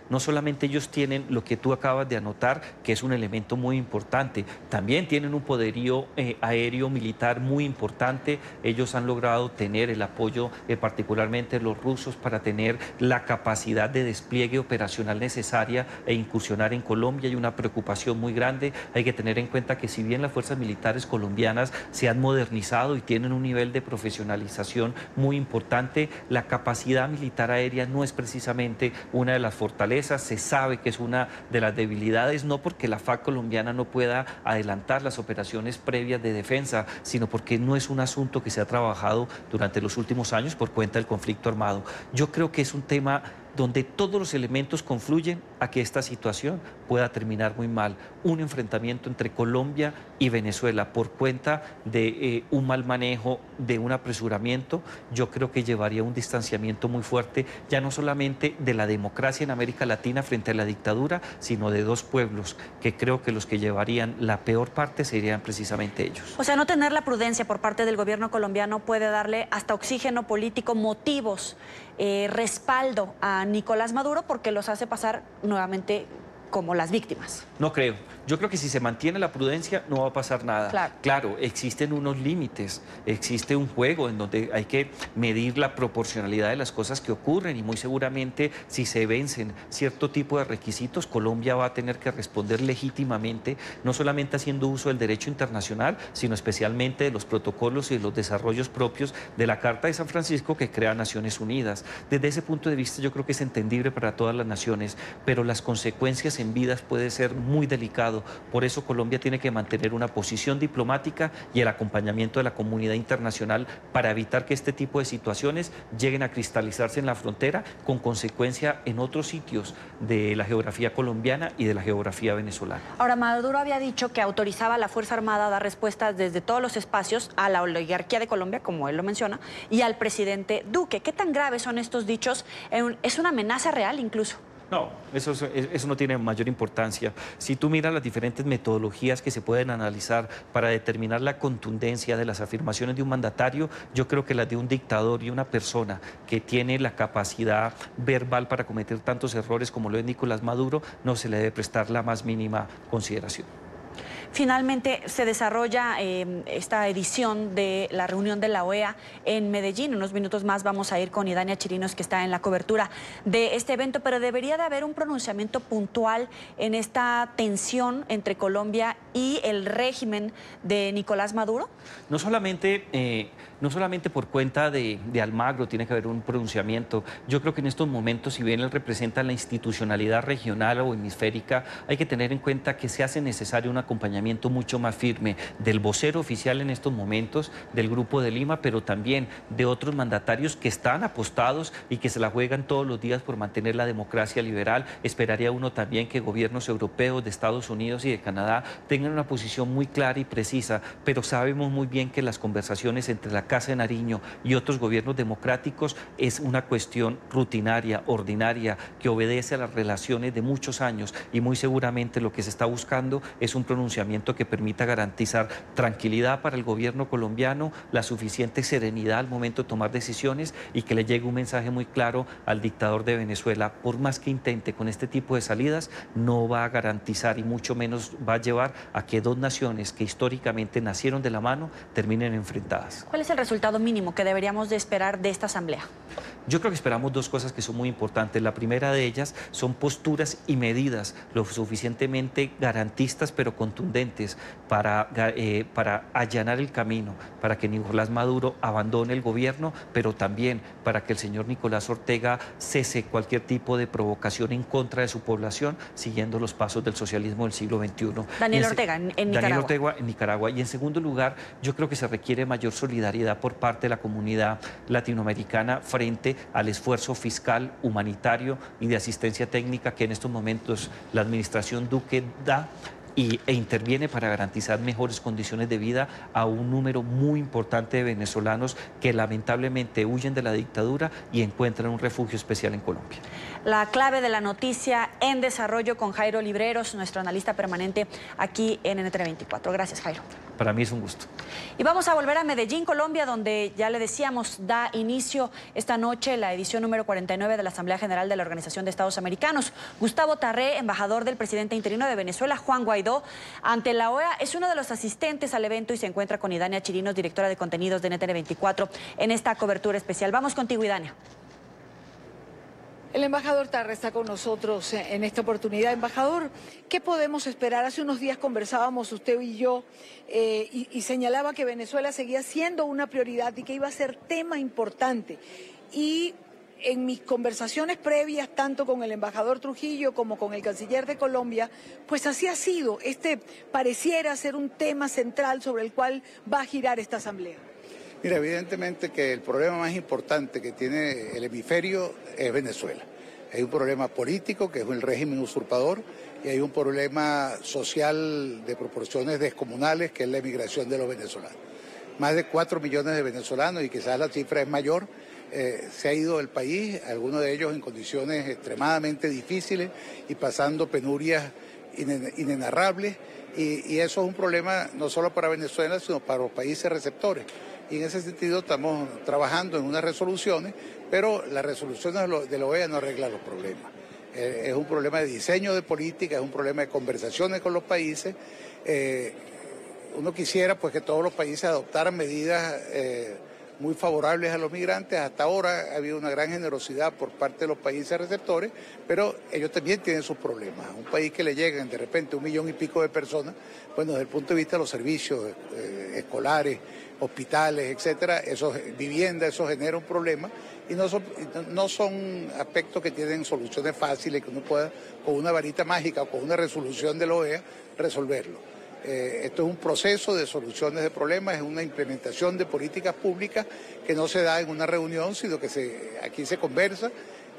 No solamente ellos tienen lo que tú acabas de anotar, que es un elemento muy importante, también tienen un poderío aéreo militar muy importante. Ellos han logrado tener el apoyo, particularmente los rusos, para tener la capacidad de despliegue operacional necesaria e incursionar en Colombia. Hay una preocupación muy grande. Hay que tener en cuenta que si bien las fuerzas militares colombianas se han modernizado y tienen un nivel de profesionalización muy importante, la capacidad militar aérea no es precisamente una de las fortalezas. Se sabe que es una de las debilidades, no porque la FARC colombiana no pueda adelantar las operaciones previas de defensa, sino porque no es un asunto que se ha trabajado durante los últimos años por cuenta del conflicto armado. Yo creo que es un tema donde todos los elementos confluyen a que esta situación pueda terminar muy mal. Un enfrentamiento entre Colombia y Venezuela por cuenta de un mal manejo, de un apresuramiento, yo creo que llevaría a un distanciamiento muy fuerte, ya no solamente de la democracia en América Latina frente a la dictadura, sino de dos pueblos, que creo que los que llevarían la peor parte serían precisamente ellos. O sea, no tener la prudencia por parte del gobierno colombiano puede darle hasta oxígeno político, motivos, respaldo a Nicolás Maduro, porque los hace pasar nuevamente como las víctimas. No creo. Yo creo que si se mantiene la prudencia no va a pasar nada. Claro, existen unos límites, existe un juego en donde hay que medir la proporcionalidad de las cosas que ocurren y muy seguramente si se vencen cierto tipo de requisitos, Colombia va a tener que responder legítimamente, no solamente haciendo uso del derecho internacional, sino especialmente de los protocolos y de los desarrollos propios de la Carta de San Francisco que crea Naciones Unidas. Desde ese punto de vista yo creo que es entendible para todas las naciones, pero las consecuencias en vidas puede ser muy delicado. Por eso Colombia tiene que mantener una posición diplomática y el acompañamiento de la comunidad internacional para evitar que este tipo de situaciones lleguen a cristalizarse en la frontera con consecuencia en otros sitios de la geografía colombiana y de la geografía venezolana. Ahora, Maduro había dicho que autorizaba a la Fuerza Armada a dar respuestas desde todos los espacios a la oligarquía de Colombia, como él lo menciona, y al presidente Duque. ¿Qué tan graves son estos dichos? ¿Es una amenaza real incluso? No, eso no tiene mayor importancia. Si tú miras las diferentes metodologías que se pueden analizar para determinar la contundencia de las afirmaciones de un mandatario, yo creo que las de un dictador y una persona que tiene la capacidad verbal para cometer tantos errores como lo es Nicolás Maduro, no se le debe prestar la más mínima consideración. Finalmente se desarrolla esta edición de la reunión de la OEA en Medellín. En unos minutos más vamos a ir con Idania Chirinos, que está en la cobertura de este evento, pero debería de haber un pronunciamiento puntual en esta tensión entre Colombia y el régimen de Nicolás Maduro. No solamente por cuenta de Almagro tiene que haber un pronunciamiento. Yo creo que en estos momentos, si bien él representa la institucionalidad regional o hemisférica, hay que tener en cuenta que se hace necesario un acompañamiento acompañamiento mucho más firme del vocero oficial en estos momentos, del Grupo de Lima, pero también de otros mandatarios que están apostados y que se la juegan todos los días por mantener la democracia liberal. Esperaría uno también que gobiernos europeos, de Estados Unidos y de Canadá tengan una posición muy clara y precisa, pero sabemos muy bien que las conversaciones entre la Casa de Nariño y otros gobiernos democráticos es una cuestión rutinaria, ordinaria, que obedece a las relaciones de muchos años, y muy seguramente lo que se está buscando es un pronunciamiento que permita garantizar tranquilidad para el gobierno colombiano, la suficiente serenidad al momento de tomar decisiones, y que le llegue un mensaje muy claro al dictador de Venezuela: por más que intente con este tipo de salidas, no va a garantizar y mucho menos va a llevar a que dos naciones que históricamente nacieron de la mano terminen enfrentadas. ¿Cuál es el resultado mínimo que deberíamos de esperar de esta asamblea? Yo creo que esperamos dos cosas que son muy importantes. La primera de ellas son posturas y medidas lo suficientemente garantistas pero contundentes para allanar el camino, para que Nicolás Maduro abandone el gobierno, pero también para que el señor Nicolás Ortega cese cualquier tipo de provocación en contra de su población, siguiendo los pasos del socialismo del siglo XXI. Daniel Ortega, en Nicaragua. Daniel Ortega en Nicaragua. Y en segundo lugar, yo creo que se requiere mayor solidaridad por parte de la comunidad latinoamericana frente al esfuerzo fiscal, humanitario y de asistencia técnica que en estos momentos la administración Duque da e interviene para garantizar mejores condiciones de vida a un número muy importante de venezolanos que lamentablemente huyen de la dictadura y encuentran un refugio especial en Colombia. La clave de la noticia en desarrollo con Jairo Libreros, nuestro analista permanente aquí en NTN 24. Gracias, Jairo. Para mí es un gusto. Y vamos a volver a Medellín, Colombia, donde ya le decíamos, da inicio esta noche la edición número 49 de la Asamblea General de la Organización de Estados Americanos. Gustavo Tarré, embajador del presidente interino de Venezuela, Juan Guaidó, ante la OEA, es uno de los asistentes al evento y se encuentra con Idania Chirinos, directora de contenidos de NTN 24, en esta cobertura especial. Vamos contigo, Idania. El embajador Tarré está con nosotros en esta oportunidad. Embajador, ¿qué podemos esperar? Hace unos días conversábamos usted y yo y señalaba que Venezuela seguía siendo una prioridad y que iba a ser tema importante. Y en mis conversaciones previas, tanto con el embajador Trujillo como con el canciller de Colombia, pues así ha sido. Este pareciera ser un tema central sobre el cual va a girar esta asamblea. Mira, evidentemente que el problema más importante que tiene el hemisferio es Venezuela. Hay un problema político, que es el régimen usurpador, y hay un problema social de proporciones descomunales, que es la emigración de los venezolanos. Más de 4 millones de venezolanos, y quizás la cifra es mayor, se ha ido del país, algunos de ellos en condiciones extremadamente difíciles y pasando penurias inenarrables, y eso es un problema no solo para Venezuela, sino para los países receptores. Y en ese sentido estamos trabajando en unas resoluciones, pero las resoluciones de la OEA no arreglan los problemas. Es un problema de diseño de política, es un problema de conversaciones con los países. Uno quisiera pues que todos los países adoptaran medidas muy favorables a los migrantes. Hasta ahora ha habido una gran generosidad por parte de los países receptores, pero ellos también tienen sus problemas. Un país que le llegan de repente 1 millón y pico de personas, bueno, desde el punto de vista de los servicios escolares, hospitales, etcétera, vivienda, eso genera un problema y no son aspectos que tienen soluciones fáciles que uno pueda con una varita mágica o con una resolución de la OEA resolverlo. Esto es un proceso de soluciones de problemas, es una implementación de políticas públicas que no se da en una reunión, sino que aquí se conversa,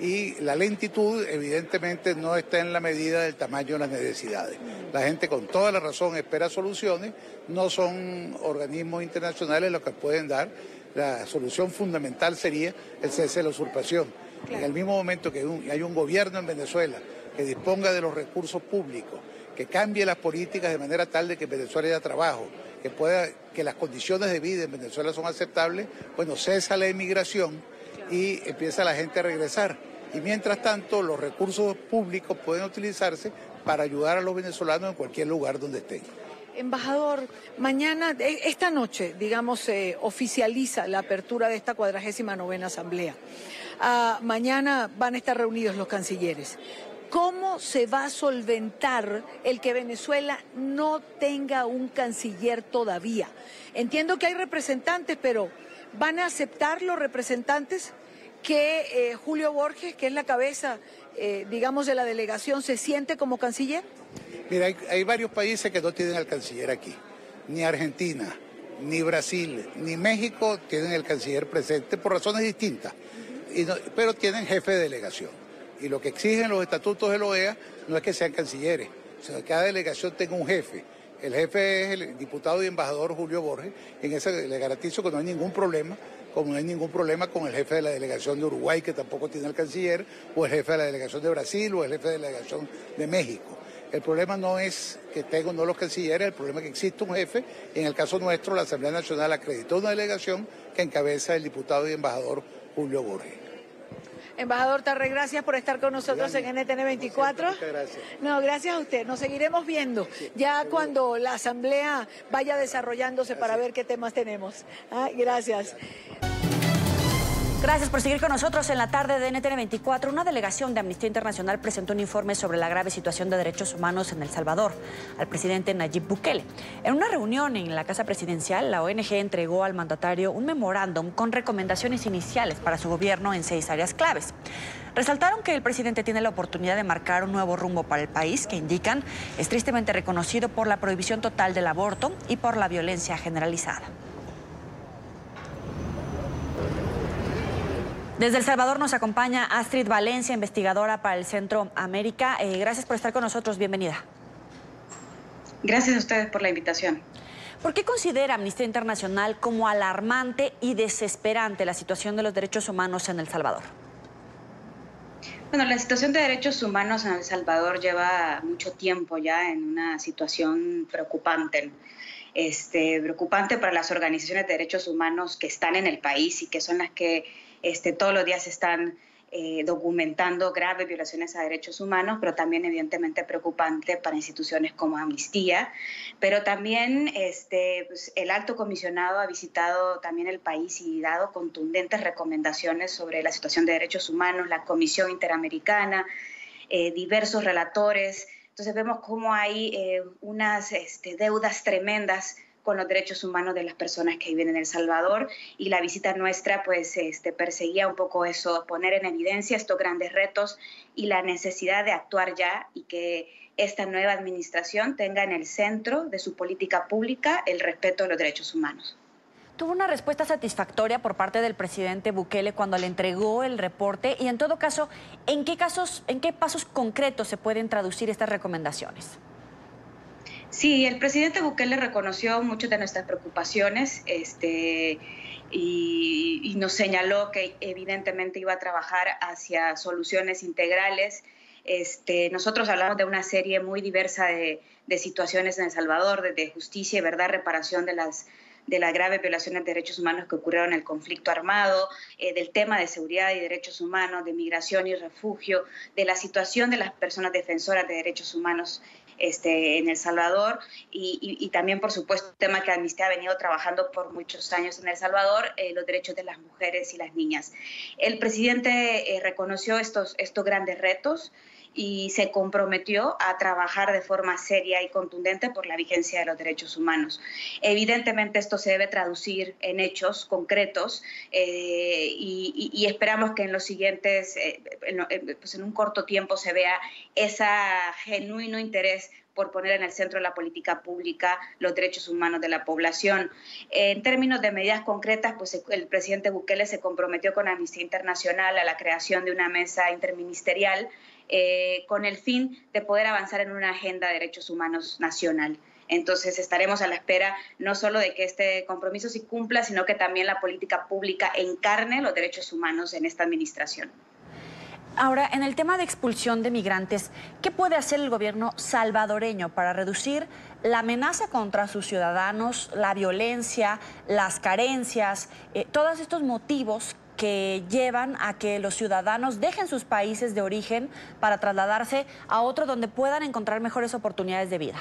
y la lentitud evidentemente no está en la medida del tamaño de las necesidades. La gente con toda la razón espera soluciones, no son organismos internacionales los que pueden dar. La solución fundamental sería el cese de la usurpación. Claro. En el mismo momento que hay un gobierno en Venezuela que disponga de los recursos públicos, que cambie las políticas de manera tal de que Venezuela haya trabajo, que las condiciones de vida en Venezuela son aceptables, bueno, cesa la emigración y empieza la gente a regresar. Y mientras tanto, los recursos públicos pueden utilizarse para ayudar a los venezolanos en cualquier lugar donde estén. Embajador, mañana, esta noche, digamos, se oficializa la apertura de esta 49ª Asamblea. Mañana van a estar reunidos los cancilleres. ¿Cómo se va a solventar el que Venezuela no tenga un canciller todavía? Entiendo que hay representantes, pero ¿van a aceptar los representantes que Julio Borges, que es la cabeza, digamos, de la delegación, se siente como canciller? Mira, hay varios países que no tienen el canciller aquí, ni Argentina, ni Brasil, ni México tienen el canciller presente por razones distintas, pero tienen jefe de delegación. Y lo que exigen los estatutos de la OEA no es que sean cancilleres, sino que cada delegación tenga un jefe. El jefe es el diputado y embajador Julio Borges, en ese le garantizo que no hay ningún problema, como no hay ningún problema con el jefe de la delegación de Uruguay, que tampoco tiene el canciller, o el jefe de la delegación de Brasil, o el jefe de la delegación de México. El problema no es que tengan no los cancilleres, el problema es que existe un jefe. En el caso nuestro, la Asamblea Nacional acreditó una delegación que encabeza el diputado y embajador Julio Borges. Embajador Tarré, gracias por estar con nosotros en NTN 24. Muchas gracias. No, gracias a usted. Nos seguiremos viendo ya cuando la Asamblea vaya desarrollándose para ver qué temas tenemos. Gracias. Gracias por seguir con nosotros en la tarde de NTN 24. Una delegación de Amnistía Internacional presentó un informe sobre la grave situación de derechos humanos en El Salvador al presidente Nayib Bukele. En una reunión en la Casa Presidencial, la ONG entregó al mandatario un memorándum con recomendaciones iniciales para su gobierno en 6 áreas claves. Resaltaron que el presidente tiene la oportunidad de marcar un nuevo rumbo para el país, que indican es tristemente reconocido por la prohibición total del aborto y por la violencia generalizada. Desde El Salvador nos acompaña Astrid Valencia, investigadora para el Centro América. Gracias por estar con nosotros. Bienvenida. Gracias a ustedes por la invitación. ¿Por qué considera Amnistía Internacional como alarmante y desesperante la situación de los derechos humanos en El Salvador? Bueno, la situación de derechos humanos en El Salvador lleva mucho tiempo ya en una situación preocupante. Preocupante para las organizaciones de derechos humanos que están en el país y que son las que todos los días están documentando graves violaciones a derechos humanos, pero también evidentemente preocupante para instituciones como Amnistía. Pero también pues, el alto comisionado ha visitado también el país y dado contundentes recomendaciones sobre la situación de derechos humanos, la Comisión Interamericana, diversos relatores. Entonces vemos cómo hay unas deudas tremendas con los derechos humanos de las personas que viven en El Salvador, y la visita nuestra pues perseguía un poco eso, poner en evidencia estos grandes retos y la necesidad de actuar ya, y que esta nueva administración tenga en el centro de su política pública el respeto a los derechos humanos. ¿Tuvo una respuesta satisfactoria por parte del presidente Bukele cuando le entregó el reporte? Y en todo caso, ¿en qué pasos concretos se pueden traducir estas recomendaciones? Sí, el presidente Bukele reconoció muchas de nuestras preocupaciones y nos señaló que evidentemente iba a trabajar hacia soluciones integrales. Nosotros hablamos de una serie muy diversa de situaciones en El Salvador, desde justicia y verdad, reparación de las graves violaciones de derechos humanos que ocurrieron en el conflicto armado, del tema de seguridad y derechos humanos, de migración y refugio, de la situación de las personas defensoras de derechos humanos en El Salvador, y también, por supuesto, un tema que Amnistía ha venido trabajando por muchos años en El Salvador, los derechos de las mujeres y las niñas. El presidente reconoció estos grandes retos y se comprometió a trabajar de forma seria y contundente por la vigencia de los derechos humanos. Evidentemente esto se debe traducir en hechos concretos y esperamos que en los siguientes, pues en un corto tiempo se vea ese genuino interés por poner en el centro de la política pública los derechos humanos de la población. En términos de medidas concretas, pues el presidente Bukele se comprometió con Amnistía Internacional a la creación de una mesa interministerial con el fin de poder avanzar en una agenda de derechos humanos nacional. Entonces estaremos a la espera no solo de que este compromiso se cumpla, sino que también la política pública encarne los derechos humanos en esta administración. Ahora, en el tema de expulsión de migrantes, ¿qué puede hacer el gobierno salvadoreño para reducir la amenaza contra sus ciudadanos, la violencia, las carencias, todos estos motivos que llevan a que los ciudadanos dejen sus países de origen para trasladarse a otro donde puedan encontrar mejores oportunidades de vida?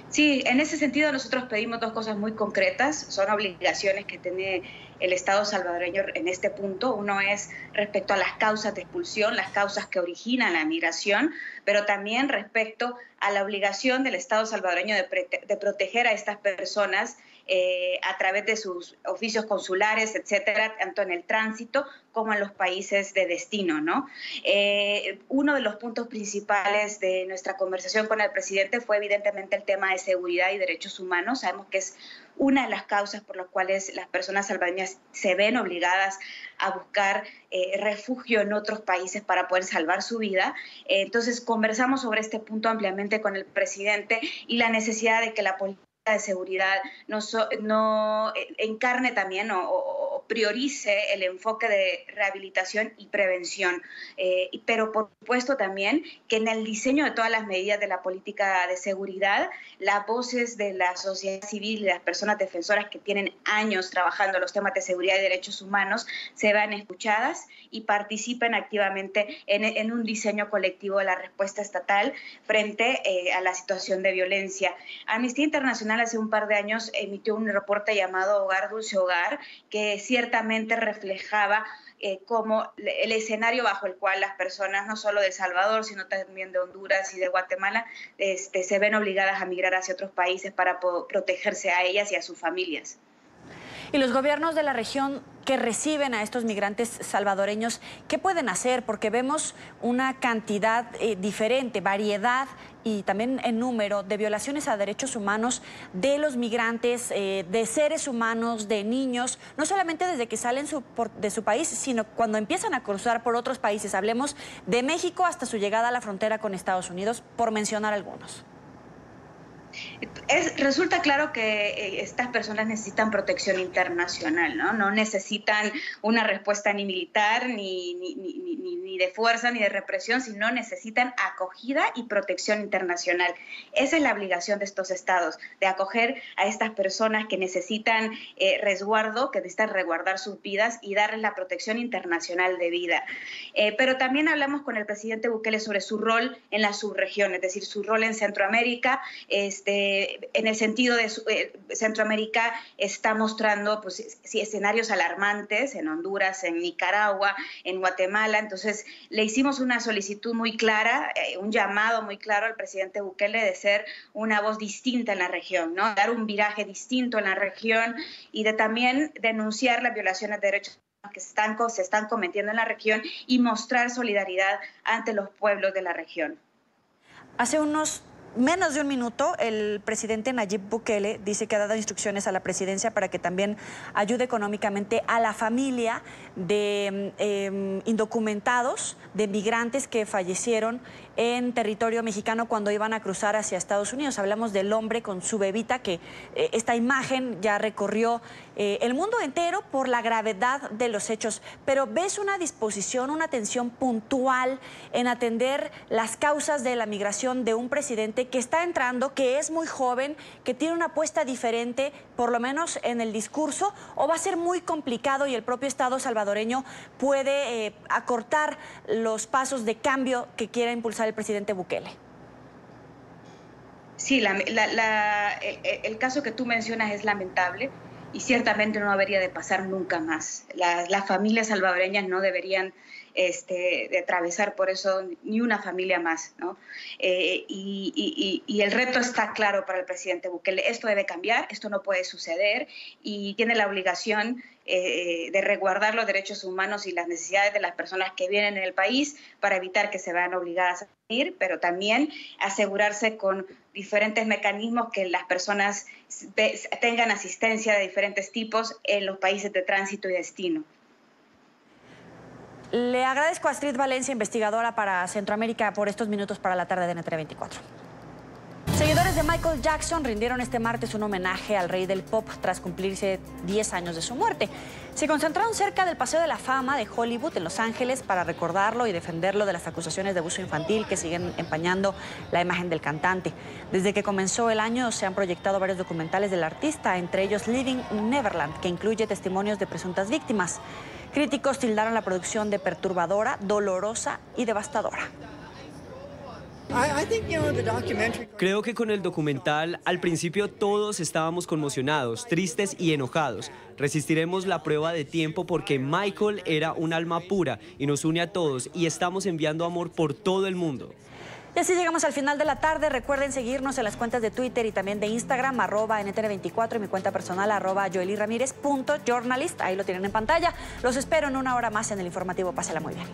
Sí, en ese sentido nosotros pedimos dos cosas muy concretas, son obligaciones que tiene el Estado salvadoreño en este punto. Uno es respecto a las causas de expulsión, las causas que originan la migración, pero también respecto a la obligación del Estado salvadoreño de proteger a estas personas a través de sus oficios consulares, etcétera, tanto en el tránsito como en los países de destino, ¿no? Uno de los puntos principales de nuestra conversación con el presidente fue evidentemente el tema de seguridad y derechos humanos. Sabemos que es una de las causas por las cuales las personas salvadoreñas se ven obligadas a buscar refugio en otros países para poder salvar su vida. Entonces conversamos sobre este punto ampliamente con el presidente y la necesidad de que la política de seguridad no encarne también o priorice el enfoque de rehabilitación y prevención, pero por supuesto también que en el diseño de todas las medidas de la política de seguridad, las voces de la sociedad civil y las personas defensoras que tienen años trabajando en los temas de seguridad y derechos humanos se vean escuchadas y participen activamente en un diseño colectivo de la respuesta estatal frente a la situación de violencia. Amnistía Internacional hace un par de años emitió un reporte llamado Hogar Dulce Hogar, que ciertamente reflejaba como el escenario bajo el cual las personas, no solo de El Salvador, sino también de Honduras y de Guatemala, se ven obligadas a migrar hacia otros países para protegerse a ellas y a sus familias. Y los gobiernos de la región que reciben a estos migrantes salvadoreños, ¿qué pueden hacer? Porque vemos una cantidad diferente, variedad y también en número de violaciones a derechos humanos de los migrantes, de seres humanos, de niños, no solamente desde que salen de su país, sino cuando empiezan a cruzar por otros países. Hablemos de México hasta su llegada a la frontera con Estados Unidos, por mencionar algunos. Resulta claro que estas personas necesitan protección internacional, ¿no? No necesitan una respuesta ni militar, ni de fuerza, ni de represión, sino necesitan acogida y protección internacional. Esa es la obligación de estos estados, de acoger a estas personas que necesitan resguardo, que necesitan resguardar sus vidas y darles la protección internacional de vida. Pero también hablamos con el presidente Bukele sobre su rol en la subregión, es decir, su rol en Centroamérica. En el sentido de Centroamérica está mostrando pues, escenarios alarmantes en Honduras, en Nicaragua, en Guatemala. Entonces le hicimos una solicitud muy clara, un llamado muy claro al presidente Bukele de ser una voz distinta en la región, ¿no? Dar un viraje distinto en la región y de también denunciar las violaciones de derechos que se están cometiendo en la región y mostrar solidaridad ante los pueblos de la región. Hace menos de un minuto, el presidente Nayib Bukele dice que ha dado instrucciones a la presidencia para que también ayude económicamente a la familia de indocumentados, de migrantes que fallecieron en territorio mexicano cuando iban a cruzar hacia Estados Unidos. Hablamos del hombre con su bebita, que esta imagen ya recorrió el mundo entero por la gravedad de los hechos. Pero ¿ves una disposición, una atención puntual en atender las causas de la migración de un presidente que está entrando, que es muy joven, que tiene una apuesta diferente, por lo menos en el discurso, o va a ser muy complicado y el propio Estado salvadoreño puede acortar los pasos de cambio que quiera impulsar el presidente Bukele? Sí, el caso que tú mencionas es lamentable y ciertamente no debería de pasar nunca más. Las familias salvadoreñas no deberían de atravesar por eso ni una familia más, ¿no? Y el reto está claro para el presidente Bukele. Esto debe cambiar, esto no puede suceder y tiene la obligación de resguardar los derechos humanos y las necesidades de las personas que vienen en el país para evitar que se vean obligadas a ir, pero también asegurarse con diferentes mecanismos que las personas tengan asistencia de diferentes tipos en los países de tránsito y destino. Le agradezco a Astrid Valencia, investigadora para Centroamérica, por estos minutos para la tarde de NTN 24. Seguidores de Michael Jackson rindieron este martes un homenaje al rey del pop tras cumplirse 10 años de su muerte. Se concentraron cerca del Paseo de la Fama de Hollywood en Los Ángeles para recordarlo y defenderlo de las acusaciones de abuso infantil que siguen empañando la imagen del cantante. Desde que comenzó el año se han proyectado varios documentales del artista, entre ellos Living Neverland, que incluye testimonios de presuntas víctimas. Críticos tildaron la producción de perturbadora, dolorosa y devastadora. Creo que con el documental al principio todos estábamos conmocionados, tristes y enojados. Resistiremos la prueba de tiempo porque Michael era un alma pura y nos une a todos y estamos enviando amor por todo el mundo. Y así llegamos al final de la tarde. Recuerden seguirnos en las cuentas de Twitter y también de Instagram, @NTN24, y mi cuenta personal, @YoelyRamírez.journalist. Ahí lo tienen en pantalla. Los espero en una hora más en el informativo. Pásala muy bien.